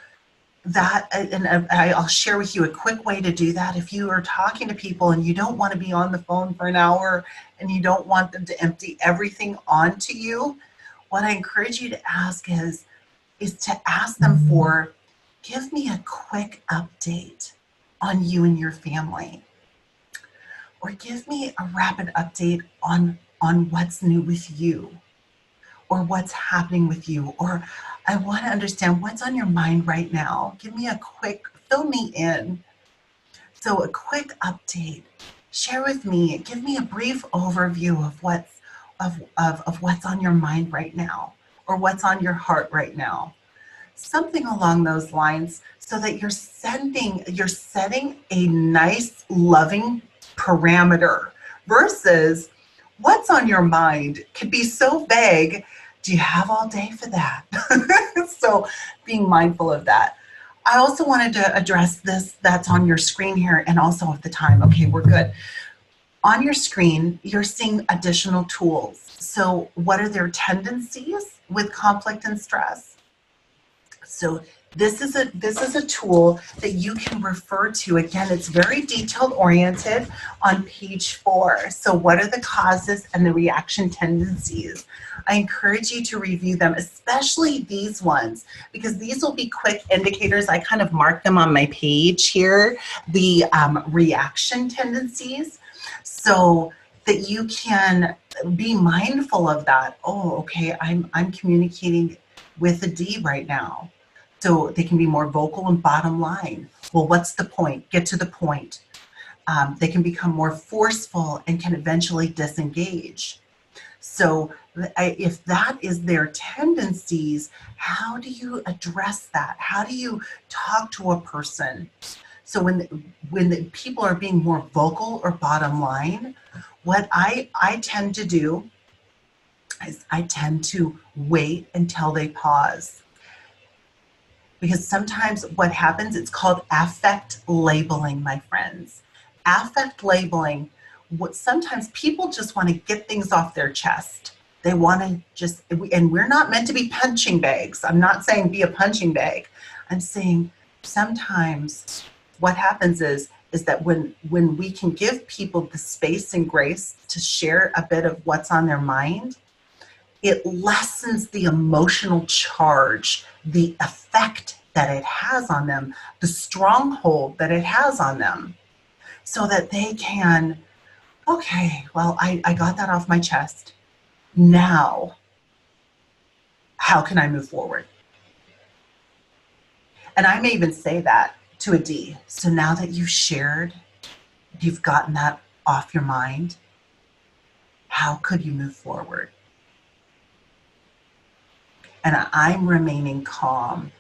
I'll share with you a quick way to do that. If you are talking to people and you don't want to be on the phone for an hour and you don't want them to empty everything onto you, what I encourage you to ask is to ask them for, give me a quick update on you and your family, or give me a rapid update on what's new with you, or what's happening with you, or I want to understand what's on your mind right now. Give me a quick, fill me in. So a quick update, share with me, give me a brief overview of what's on your mind right now, or what's on your heart right now. Something along those lines, so that you're setting a nice, loving parameter, versus what's on your mind could be so vague. Do you have all day for that? So being mindful of that. I also wanted to address this that's on your screen here, and also of the time. Okay, we're good. On your screen, you're seeing additional tools. So what are their tendencies with conflict and stress? So this is a tool that you can refer to. Again, it's very detailed oriented on page 4. So what are the causes and the reaction tendencies? I encourage you to review them, especially these ones, because these will be quick indicators. I kind of mark them on my page here, the reaction tendencies, so that you can be mindful of that. Oh, okay, I'm communicating with a D right now. So they can be more vocal and bottom line. Well, what's the point? Get to the point. They can become more forceful and can eventually disengage. So if that is their tendencies, how do you address that? How do you talk to a person? So when the people are being more vocal or bottom line, what I tend to do is I tend to wait until they pause. Because sometimes what happens, it's called affect labeling, my friends. Affect labeling, sometimes people just want to get things off their chest. They want to just, and we're not meant to be punching bags. I'm not saying be a punching bag. I'm saying sometimes what happens is that when we can give people the space and grace to share a bit of what's on their mind, it lessens the emotional charge, the effect that it has on them, the stronghold that it has on them, so that they can, okay, well, I got that off my chest. Now, how can I move forward? And I may even say that to a D. So now that you've shared, you've gotten that off your mind, how could you move forward? And I'm remaining calm.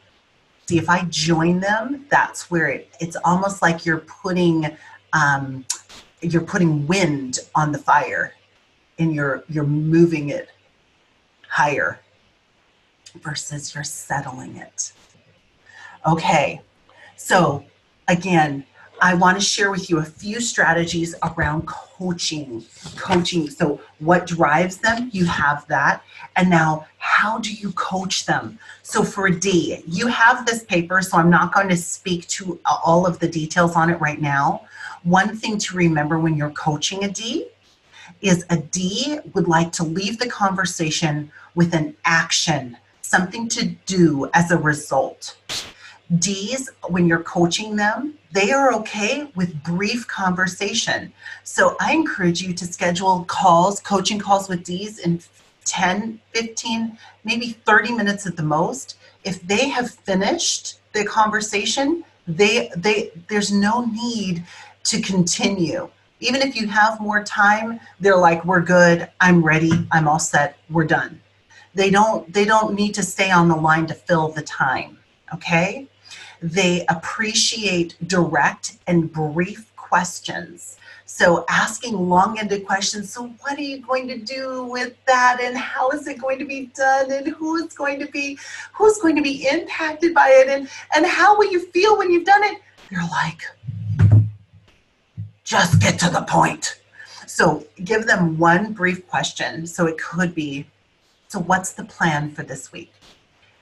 See, if I join them, that's where it's almost like you're putting wind on the fire, and you're moving it higher versus you're settling it. Okay, so again, I want to share with you a few strategies around coaching. Coaching. So, what drives them? You have that. And now, how do you coach them? So, for D, you have this paper, so I'm not going to speak to all of the details on it right now. One thing to remember when you're coaching a D is a D would like to leave the conversation with an action, something to do as a result. D's, when you're coaching them, they are okay with brief conversation. So I encourage you to schedule calls, coaching calls with D's in 10, 15, maybe 30 minutes at the most. If they have finished the conversation, there's no need to continue. Even if you have more time, they're like, we're good, I'm ready, I'm all set, we're done. They don't need to stay on the line to fill the time, okay? They appreciate direct and brief questions. So asking long-ended questions, so what are you going to do with that, and how is it going to be done, and who's going to be impacted by it, and how will you feel when you've done it? They're like, just get to the point. So give them one brief question. So it could be, so what's the plan for this week?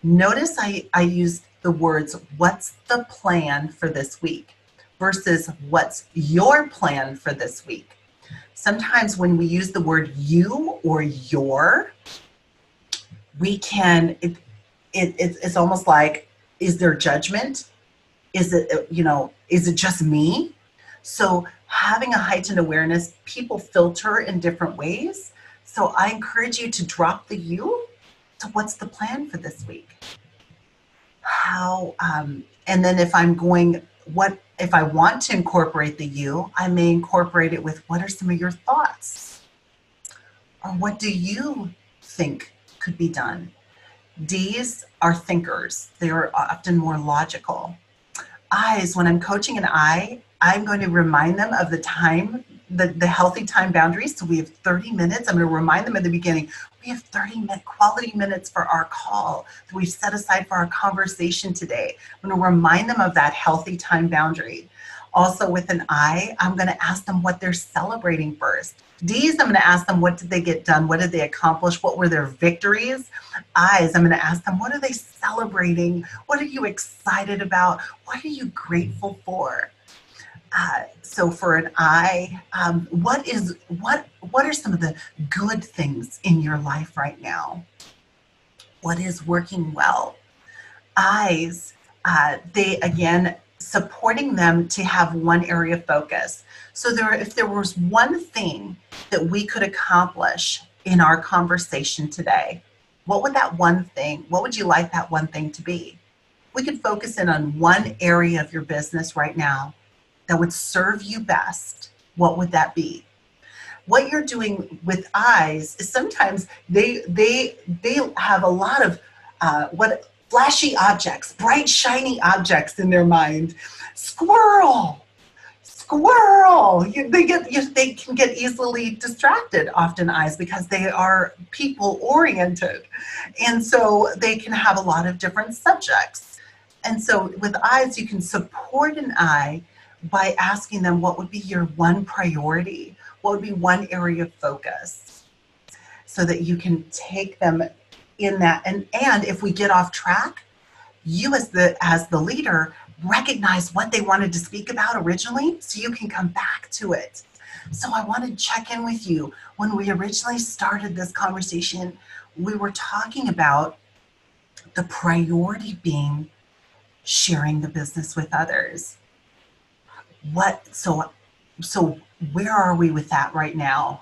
Notice I used the words, what's the plan for this week versus what's your plan for this week. Sometimes when we use the word you or your, we can, it's almost like, is there judgment? Is it just me? So having a heightened awareness, people filter in different ways. So I encourage you to drop the you to what's the plan for this week? How, and then if I want to incorporate the you, I may incorporate it with what are some of your thoughts? Or what do you think could be done? D's are thinkers. They are often more logical. I's, when I'm coaching an I, I'm going to remind them of the time, the healthy time boundaries. So we have 30 minutes. I'm going to remind them at the beginning, we have 30-minute quality minutes for our call that we've set aside for our conversation today. I'm going to remind them of that healthy time boundary. Also with an I, I'm going to ask them what they're celebrating first. D's, I'm going to ask them what did they get done? What did they accomplish? What were their victories? I's, I'm going to ask them what are they celebrating? What are you excited about? What are you grateful for? So for an I, what are some of the good things in your life right now? What is working well? I's, they again, supporting them to have one area of focus. So if there was one thing that we could accomplish in our conversation today, what would that one thing, what would you like that one thing to be? We could focus in on one area of your business right now that would serve you best. What would that be? What you're doing with I's is sometimes they have a lot of flashy objects, bright, shiny objects in their mind. Squirrel. They can get easily distracted, often I's, because they are people oriented. And so they can have a lot of different subjects. And so with I's, you can support an I by asking them what would be your one priority, what would be one area of focus, so that you can take them in that. And if we get off track, you as the leader recognize what they wanted to speak about originally, so you can come back to it. So I want to check in with you. When we originally started this conversation, we were talking about the priority being sharing the business with others. So where are we with that right now?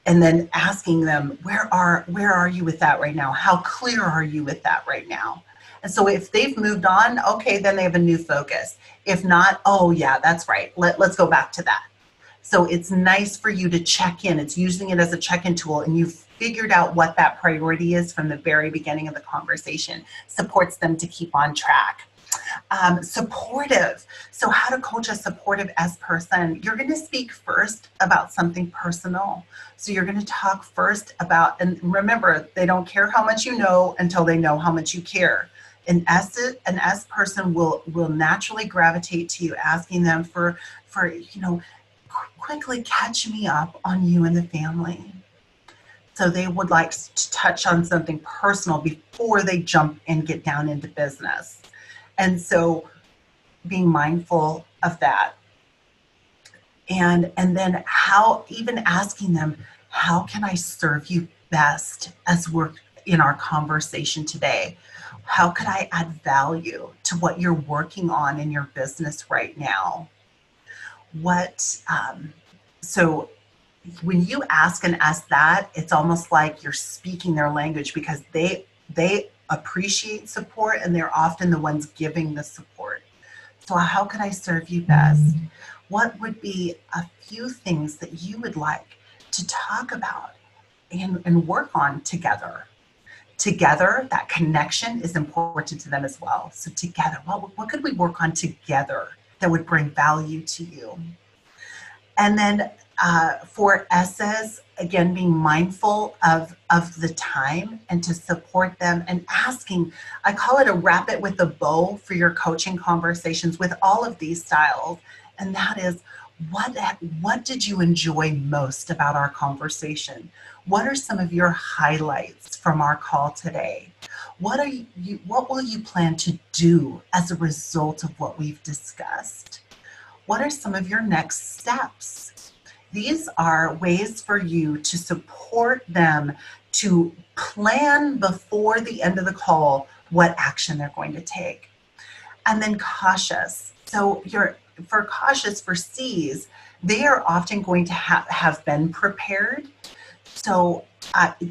And then asking them, where are you with that right now? How clear are you with that right now? And so if they've moved on, okay, then they have a new focus. If not, oh yeah, that's right. Let's go back to that. So it's nice for you to check in. It's using it as a check-in tool, and you've figured out what that priority is from the very beginning of the conversation. Supports them to keep on track. Supportive. So how to coach a supportive S person. You're going to speak first about something personal. So you're going to talk first about, and remember, they don't care how much you know until they know how much you care. An S person will naturally gravitate to you, asking them for quickly catch me up on you and the family. So they would like to touch on something personal before they jump and get down into business. And so being mindful of that. And then how, even asking them, how can I serve you best as we're in our conversation today? How could I add value to what you're working on in your business right now? So when you ask and ask that, it's almost like you're speaking their language, because they appreciate support and they're often the ones giving the support. So how can I serve you best? What would be a few things that you would like to talk about and work on together? Together, that connection is important to them as well. So together, what could we work on together that would bring value to you? And then for S's, again, being mindful of the time and to support them and asking, I call it a wrap it with a bow for your coaching conversations with all of these styles. And that is, what did you enjoy most about our conversation? What are some of your highlights from our call today? What will you plan to do as a result of what we've discussed? What are some of your next steps? These are ways for you to support them to plan before the end of the call what action they're going to take. And then cautious. So for cautious, for C's, they are often going to have been prepared. So,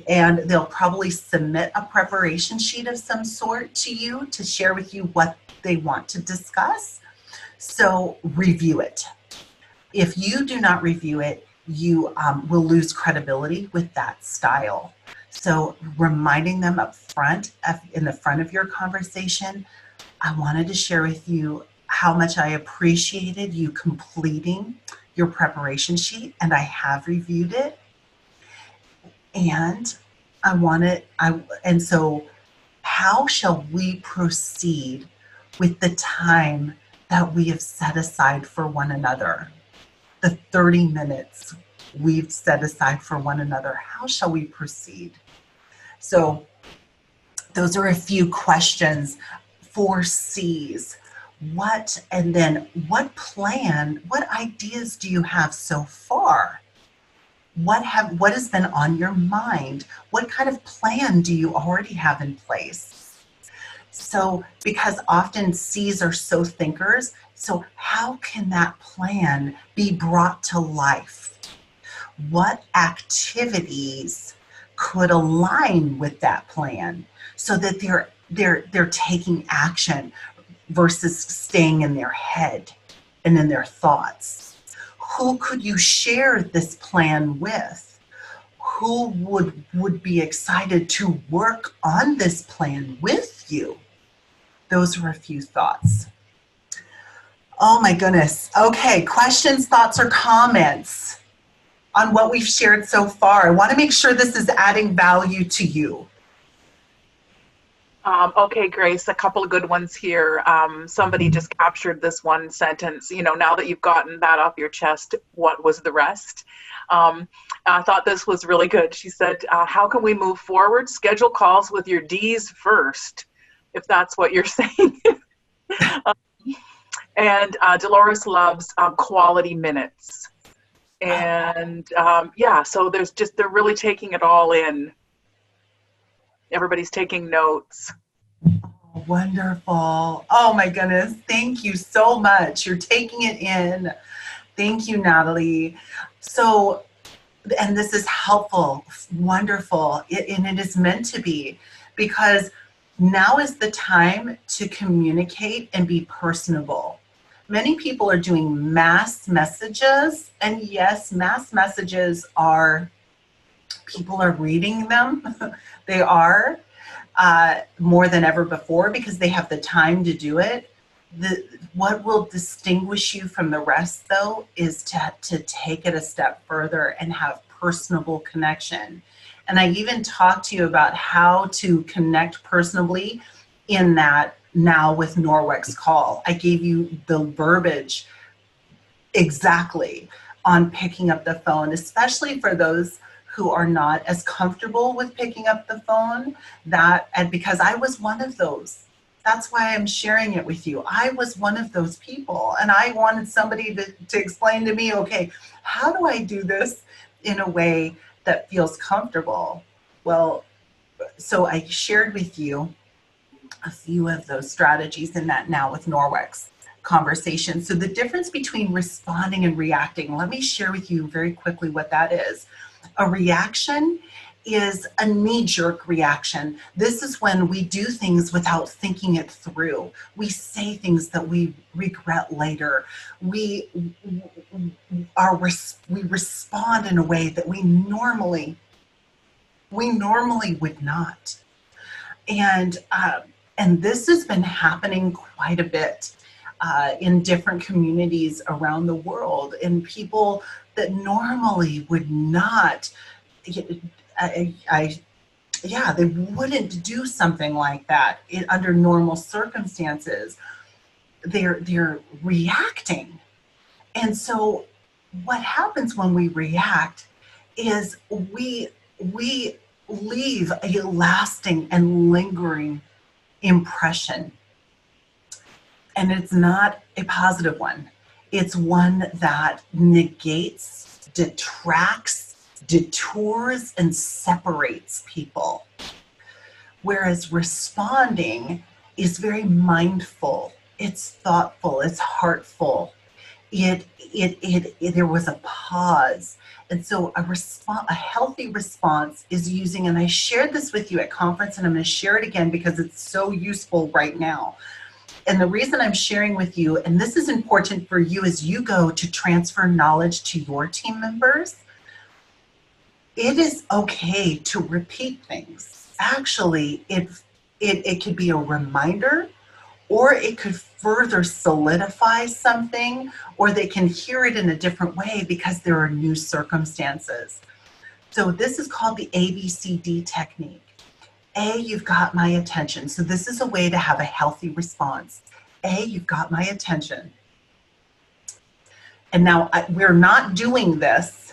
and they'll probably submit a preparation sheet of some sort to you to share with you what they want to discuss. So review it. If you do not review it, you will lose credibility with that style. So reminding them up front, in the front of your conversation, I wanted to share with you how much I appreciated you completing your preparation sheet, and I have reviewed it. And so how shall we proceed with the time that we have set aside for one another? The 30 minutes we've set aside for one another. How shall we proceed? So those are a few questions for C's. What ideas do you have so far? What has been on your mind? What kind of plan do you already have in place? So, because often C's are so thinkers, so how can that plan be brought to life? What activities could align with that plan so that they're taking action versus staying in their head and in their thoughts? Who could you share this plan with? Who would be excited to work on this plan with you? Those are a few thoughts. Oh my goodness. Okay, questions, thoughts, or comments on what we've shared so far? I want to make sure this is adding value to you. Okay, Grace, a couple of good ones here. Somebody just captured this one sentence, now that you've gotten that off your chest, what was the rest? I thought this was really good. She said, how can we move forward? Schedule calls with your D's first, if that's what you're saying. And Dolores loves quality minutes. And so they're really taking it all in. Everybody's taking notes. Oh, wonderful. Oh my goodness. Thank you so much. You're taking it in. Thank you, Natalie. So, and this is helpful, wonderful, and it is meant to be, because now is the time to communicate and be personable. Many people are doing mass messages, and yes, mass messages people are reading them. They are more than ever before because they have the time to do it. What will distinguish you from the rest, though, is to take it a step further and have personable connection. And I even talked to you about how to connect personably in that Now with Norwex call. I gave you the verbiage exactly on picking up the phone, especially for those who are not as comfortable with picking up the phone. And because I was one of those. That's why I'm sharing it with you. I was one of those people, and I wanted somebody to explain to me, okay, how do I do this in a way that feels comfortable? Well, so I shared with you a few of those strategies in that Now with Norwex conversation. So the difference between responding and reacting, let me share with you very quickly what that is. A reaction is a knee-jerk reaction. This is when we do things without thinking it through. We say things that we regret later. We respond in a way that we normally would not. And this has been happening quite a bit in different communities around the world, and people that normally would not, they wouldn't do something like that under normal circumstances. They're reacting. And so what happens when we react is we leave a lasting and lingering impression. And it's not a positive one. It's one that negates, detracts, detours, and separates people. Whereas responding is very mindful, it's thoughtful, it's heartful. There was a pause. And so a healthy response is using, and I shared this with you at conference, and I'm going to share it again because it's so useful right now. And the reason I'm sharing with you, and this is important for you as you go to transfer knowledge to your team members, it is okay to repeat things. Actually, it could be a reminder, or it could further solidify something, or they can hear it in a different way because there are new circumstances. So this is called the ABCD technique. A, you've got my attention. So this is a way to have a healthy response. A, you've got my attention. And now we're not doing this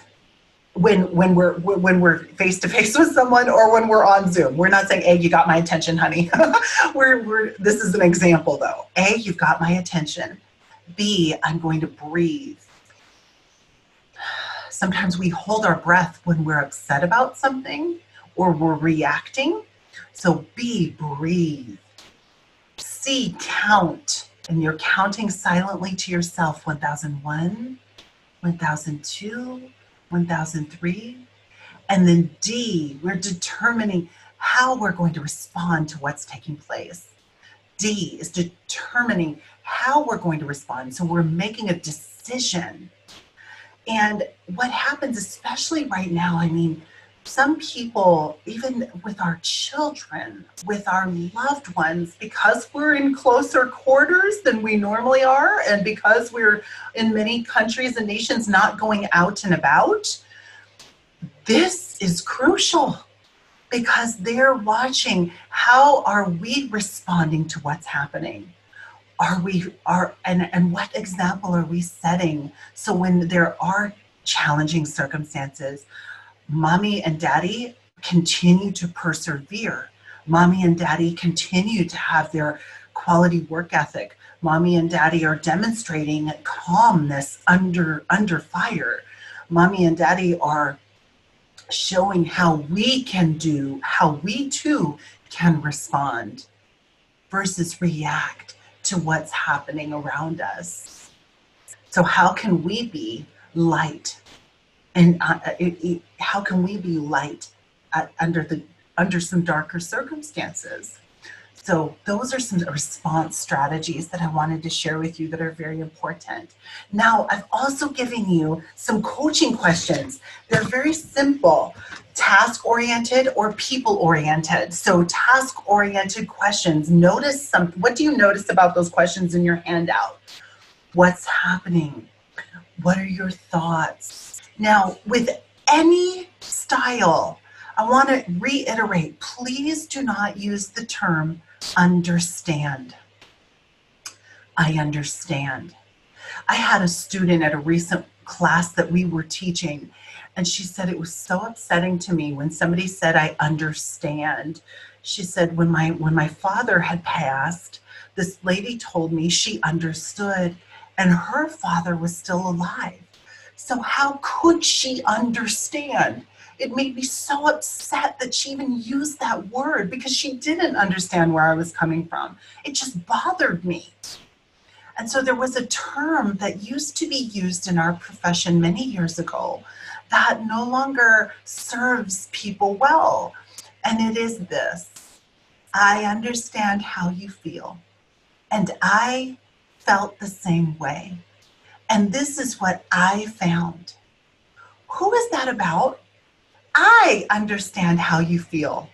when we're face to face with someone or when we're on Zoom. We're not saying, A, you got my attention, honey. This is an example though. A, you've got my attention. B, I'm going to breathe. Sometimes we hold our breath when we're upset about something or we're reacting. So B, breathe. C, count. And you're counting silently to yourself, 1001, 1002, 1003. And then D, we're determining how we're going to respond to what's taking place. D is determining how we're going to respond. So we're making a decision. And what happens, especially right now, I mean, some people, even with our children, with our loved ones, because we're in closer quarters than we normally are, and because we're in many countries and nations not going out and about, this is crucial because they're watching how are we responding to what's happening. And what example are we setting so when there are challenging circumstances, Mommy and Daddy continue to persevere. Mommy and Daddy continue to have their quality work ethic. Mommy and Daddy are demonstrating calmness under fire. Mommy and Daddy are showing how we too can respond versus react to what's happening around us. So how can we be light? And how can we be light under some darker circumstances? So those are some response strategies that I wanted to share with you that are very important. Now, I've also given you some coaching questions. They're very simple, task-oriented or people-oriented. So task-oriented questions. What do you notice about those questions in your handout? What's happening? What are your thoughts? Now, with any style, I want to reiterate, please do not use the term understand. I understand. I had a student at a recent class that we were teaching, and she said it was so upsetting to me when somebody said, I understand. She said, when my father had passed, this lady told me she understood, and her father was still alive. So how could she understand? It made me so upset that she even used that word, because she didn't understand where I was coming from. It just bothered me. And so there was a term that used to be used in our profession many years ago that no longer serves people well. And it is this: I understand how you feel. And I felt the same way. And this is what I found. Who is that about? I understand how you feel.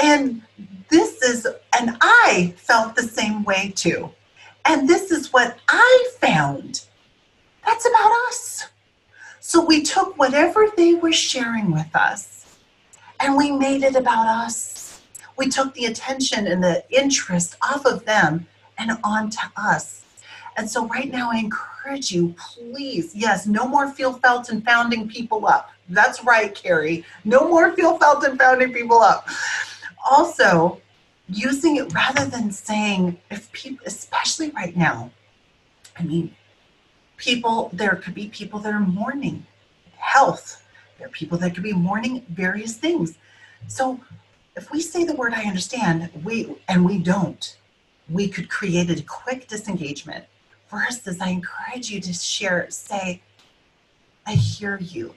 And and I felt the same way too. And this is what I found. That's about us. So we took whatever they were sharing with us and we made it about us. We took the attention and the interest off of them and onto us. And so right now I encourage you, please, yes, no more feel, felt, and founding people up. That's right, Carrie. No more feel, felt, and founding people up. Also, using it rather than saying, if people, especially right now, I mean, there could be people that are mourning health. There are people that could be mourning various things. So if we say the word I understand, we don't, we could create a quick disengagement. Versus I encourage you to say, I hear you,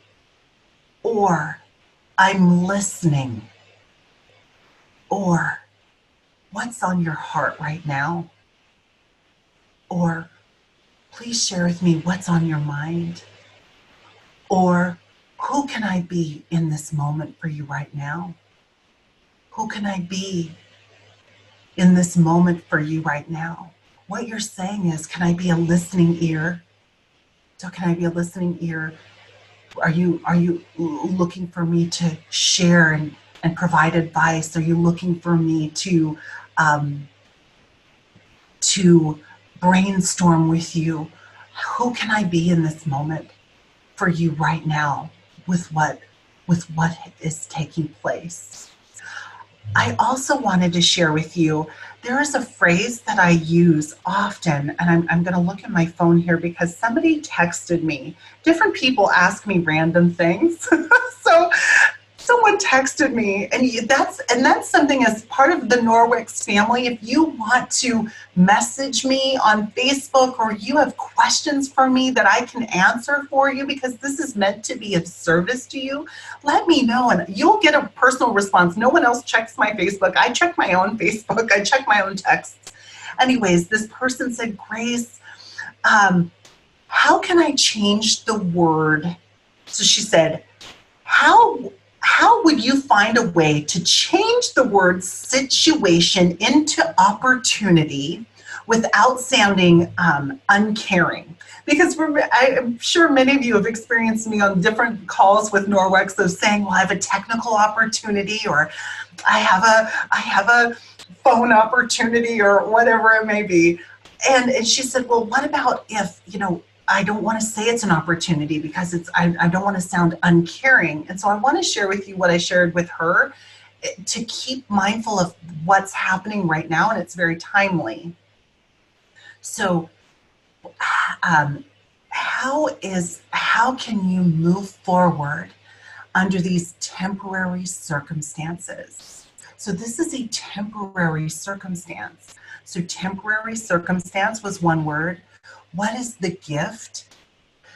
or I'm listening, or what's on your heart right now? Or please share with me what's on your mind. Or who can I be in this moment for you right now? Who can I be in this moment for you right now? What you're saying is, can I be a listening ear? So can I be a listening ear? Are you looking for me to share and provide advice? Are you looking for me to brainstorm with you? Who can I be in this moment for you right now with what is taking place? I also wanted to share with you, there is a phrase that I use often, and I'm going to look at my phone here because somebody texted me. Different people ask me random things. So someone texted me, and that's something as part of the Norwex family. If you want to message me on Facebook, or you have questions for me that I can answer for you because this is meant to be of service to you, let me know and you'll get a personal response. No one else checks my Facebook. I check my own Facebook. I check my own texts. Anyways, this person said, Grace, how can I change the word? So she said, how would you find a way to change the word situation into opportunity without sounding uncaring? Because I'm sure many of you have experienced me on different calls with Norwex of saying, well, I have a technical opportunity, or I have a phone opportunity, or whatever it may be. And she said, well, what about if, I don't want to say it's an opportunity because I don't want to sound uncaring. And so I want to share with you what I shared with her to keep mindful of what's happening right now, and it's very timely. So how can you move forward under these temporary circumstances? So this is a temporary circumstance. So temporary circumstance was one word. What is the gift?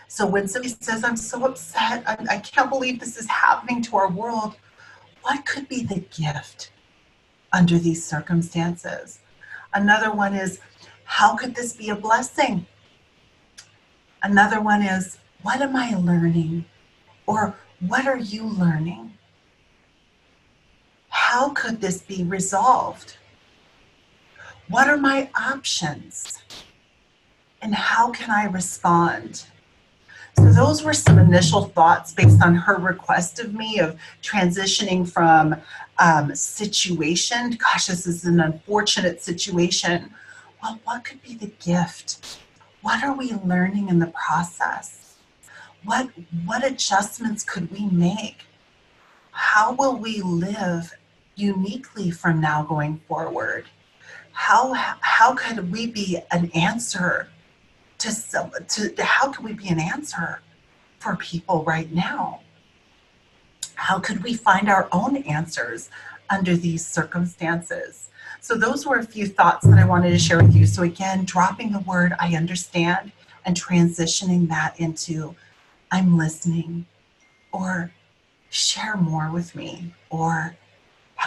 So when somebody says, I'm so upset, I can't believe this is happening to our world, what could be the gift under these circumstances? Another one is, how could this be a blessing? Another one is, what am I learning? Or what are you learning? How could this be resolved? What are my options? And how can I respond? So those were some initial thoughts based on her request of me of transitioning from situation. Gosh, this is an unfortunate situation. Well, what could be the gift? What are we learning in the process? What adjustments could we make? How will we live uniquely from now going forward? How could we be an answer how can we be an answer for people right now? How could we find our own answers under these circumstances? So those were a few thoughts that I wanted to share with you. So again, dropping the word I understand and transitioning that into I'm listening, or share more with me, or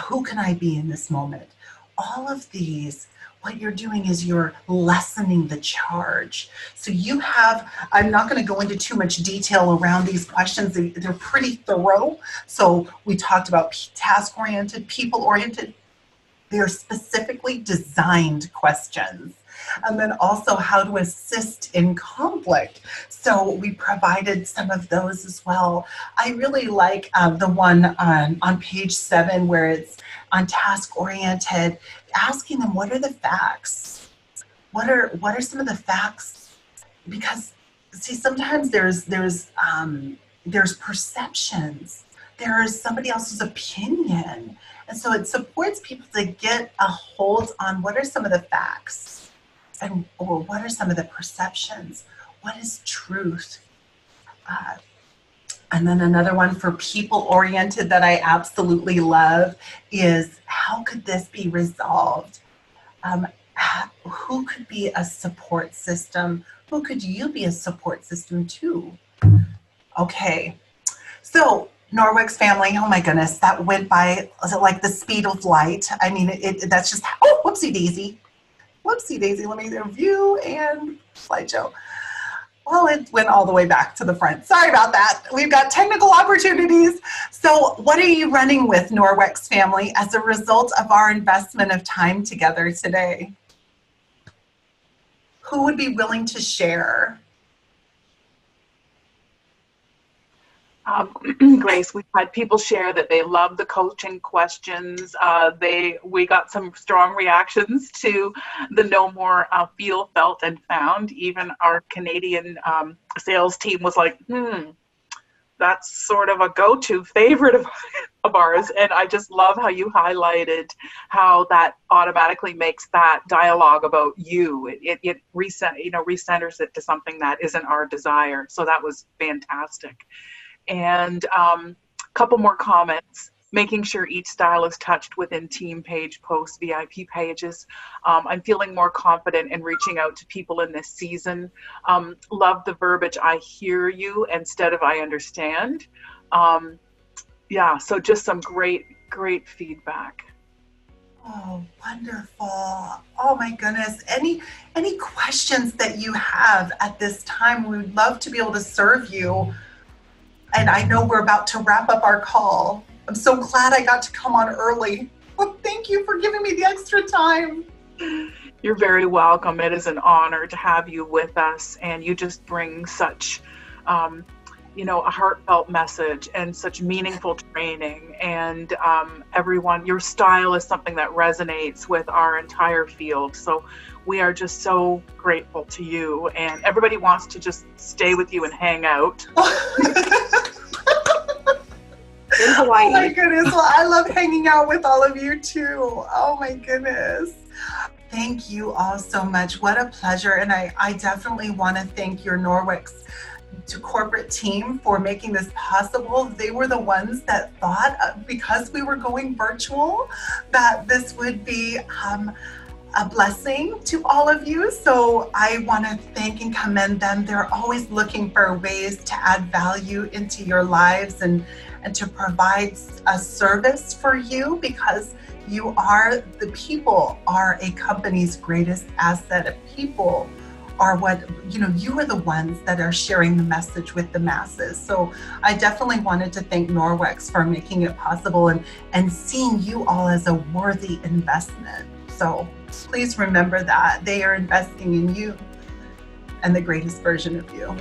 who can I be in this moment? All of these, what you're doing is you're lessening the charge. So you have, I'm not going to go into too much detail around these questions. They're pretty thorough. So we talked about task-oriented, people-oriented. They're specifically designed questions. And then also how to assist in conflict. So we provided some of those as well. I really like the one on page 7 where it's on task-oriented, asking them what are the facts? What are some of the facts? Because see, sometimes there's perceptions. There is somebody else's opinion. And so it supports people to get a hold on what are some of the facts or what are some of the perceptions? What is truth? And then another one for people-oriented that I absolutely love is how could this be resolved? Who could be a support system? Who could you be a support system to? Okay, so Norwex family, oh my goodness, that went by like the speed of light. I mean, that's just, oh, whoopsie daisy. Whoopsie daisy, let me review and slideshow. Well, it went all the way back to the front. Sorry about that. We've got technical opportunities. So what are you running with, Norwex family, as a result of our investment of time together today? Who would be willing to share? Grace, we've had people share that they love the coaching questions. We got some strong reactions to the no more feel, felt, and found. Even our Canadian sales team was like, that's sort of a go-to favorite of ours. And I just love how you highlighted how that automatically makes that dialogue about you. It recenters it to something that isn't our desire. So that was fantastic. And a couple more comments, making sure each style is touched within team page, posts, VIP pages. I'm feeling more confident in reaching out to people in this season. Love the verbiage, I hear you, instead of I understand. Yeah, so just some great feedback. Oh, wonderful. Oh my goodness. Any questions that you have at this time? We would love to be able to serve you. And I know we're about to wrap up our call. I'm so glad I got to come on early. Well, thank you for giving me the extra time. You're very welcome. It is an honor to have you with us. And you just bring such, a heartfelt message and such meaningful training. And everyone, your style is something that resonates with our entire field. So we are just so grateful to you. And everybody wants to just stay with you and hang out. In Hawaii. Oh my goodness. Well, I love hanging out with all of you too. Oh my goodness. Thank you all so much. What a pleasure. And I definitely want to thank your Norwex corporate team for making this possible. They were the ones that thought, because we were going virtual, that this would be a blessing to all of you. So I want to thank and commend them. They're always looking for ways to add value into your lives and to provide a service for you, because the people are a company's greatest asset. People are you are the ones that are sharing the message with the masses. So I definitely wanted to thank Norwex for making it possible and seeing you all as a worthy investment. So please remember that they are investing in you and the greatest version of you.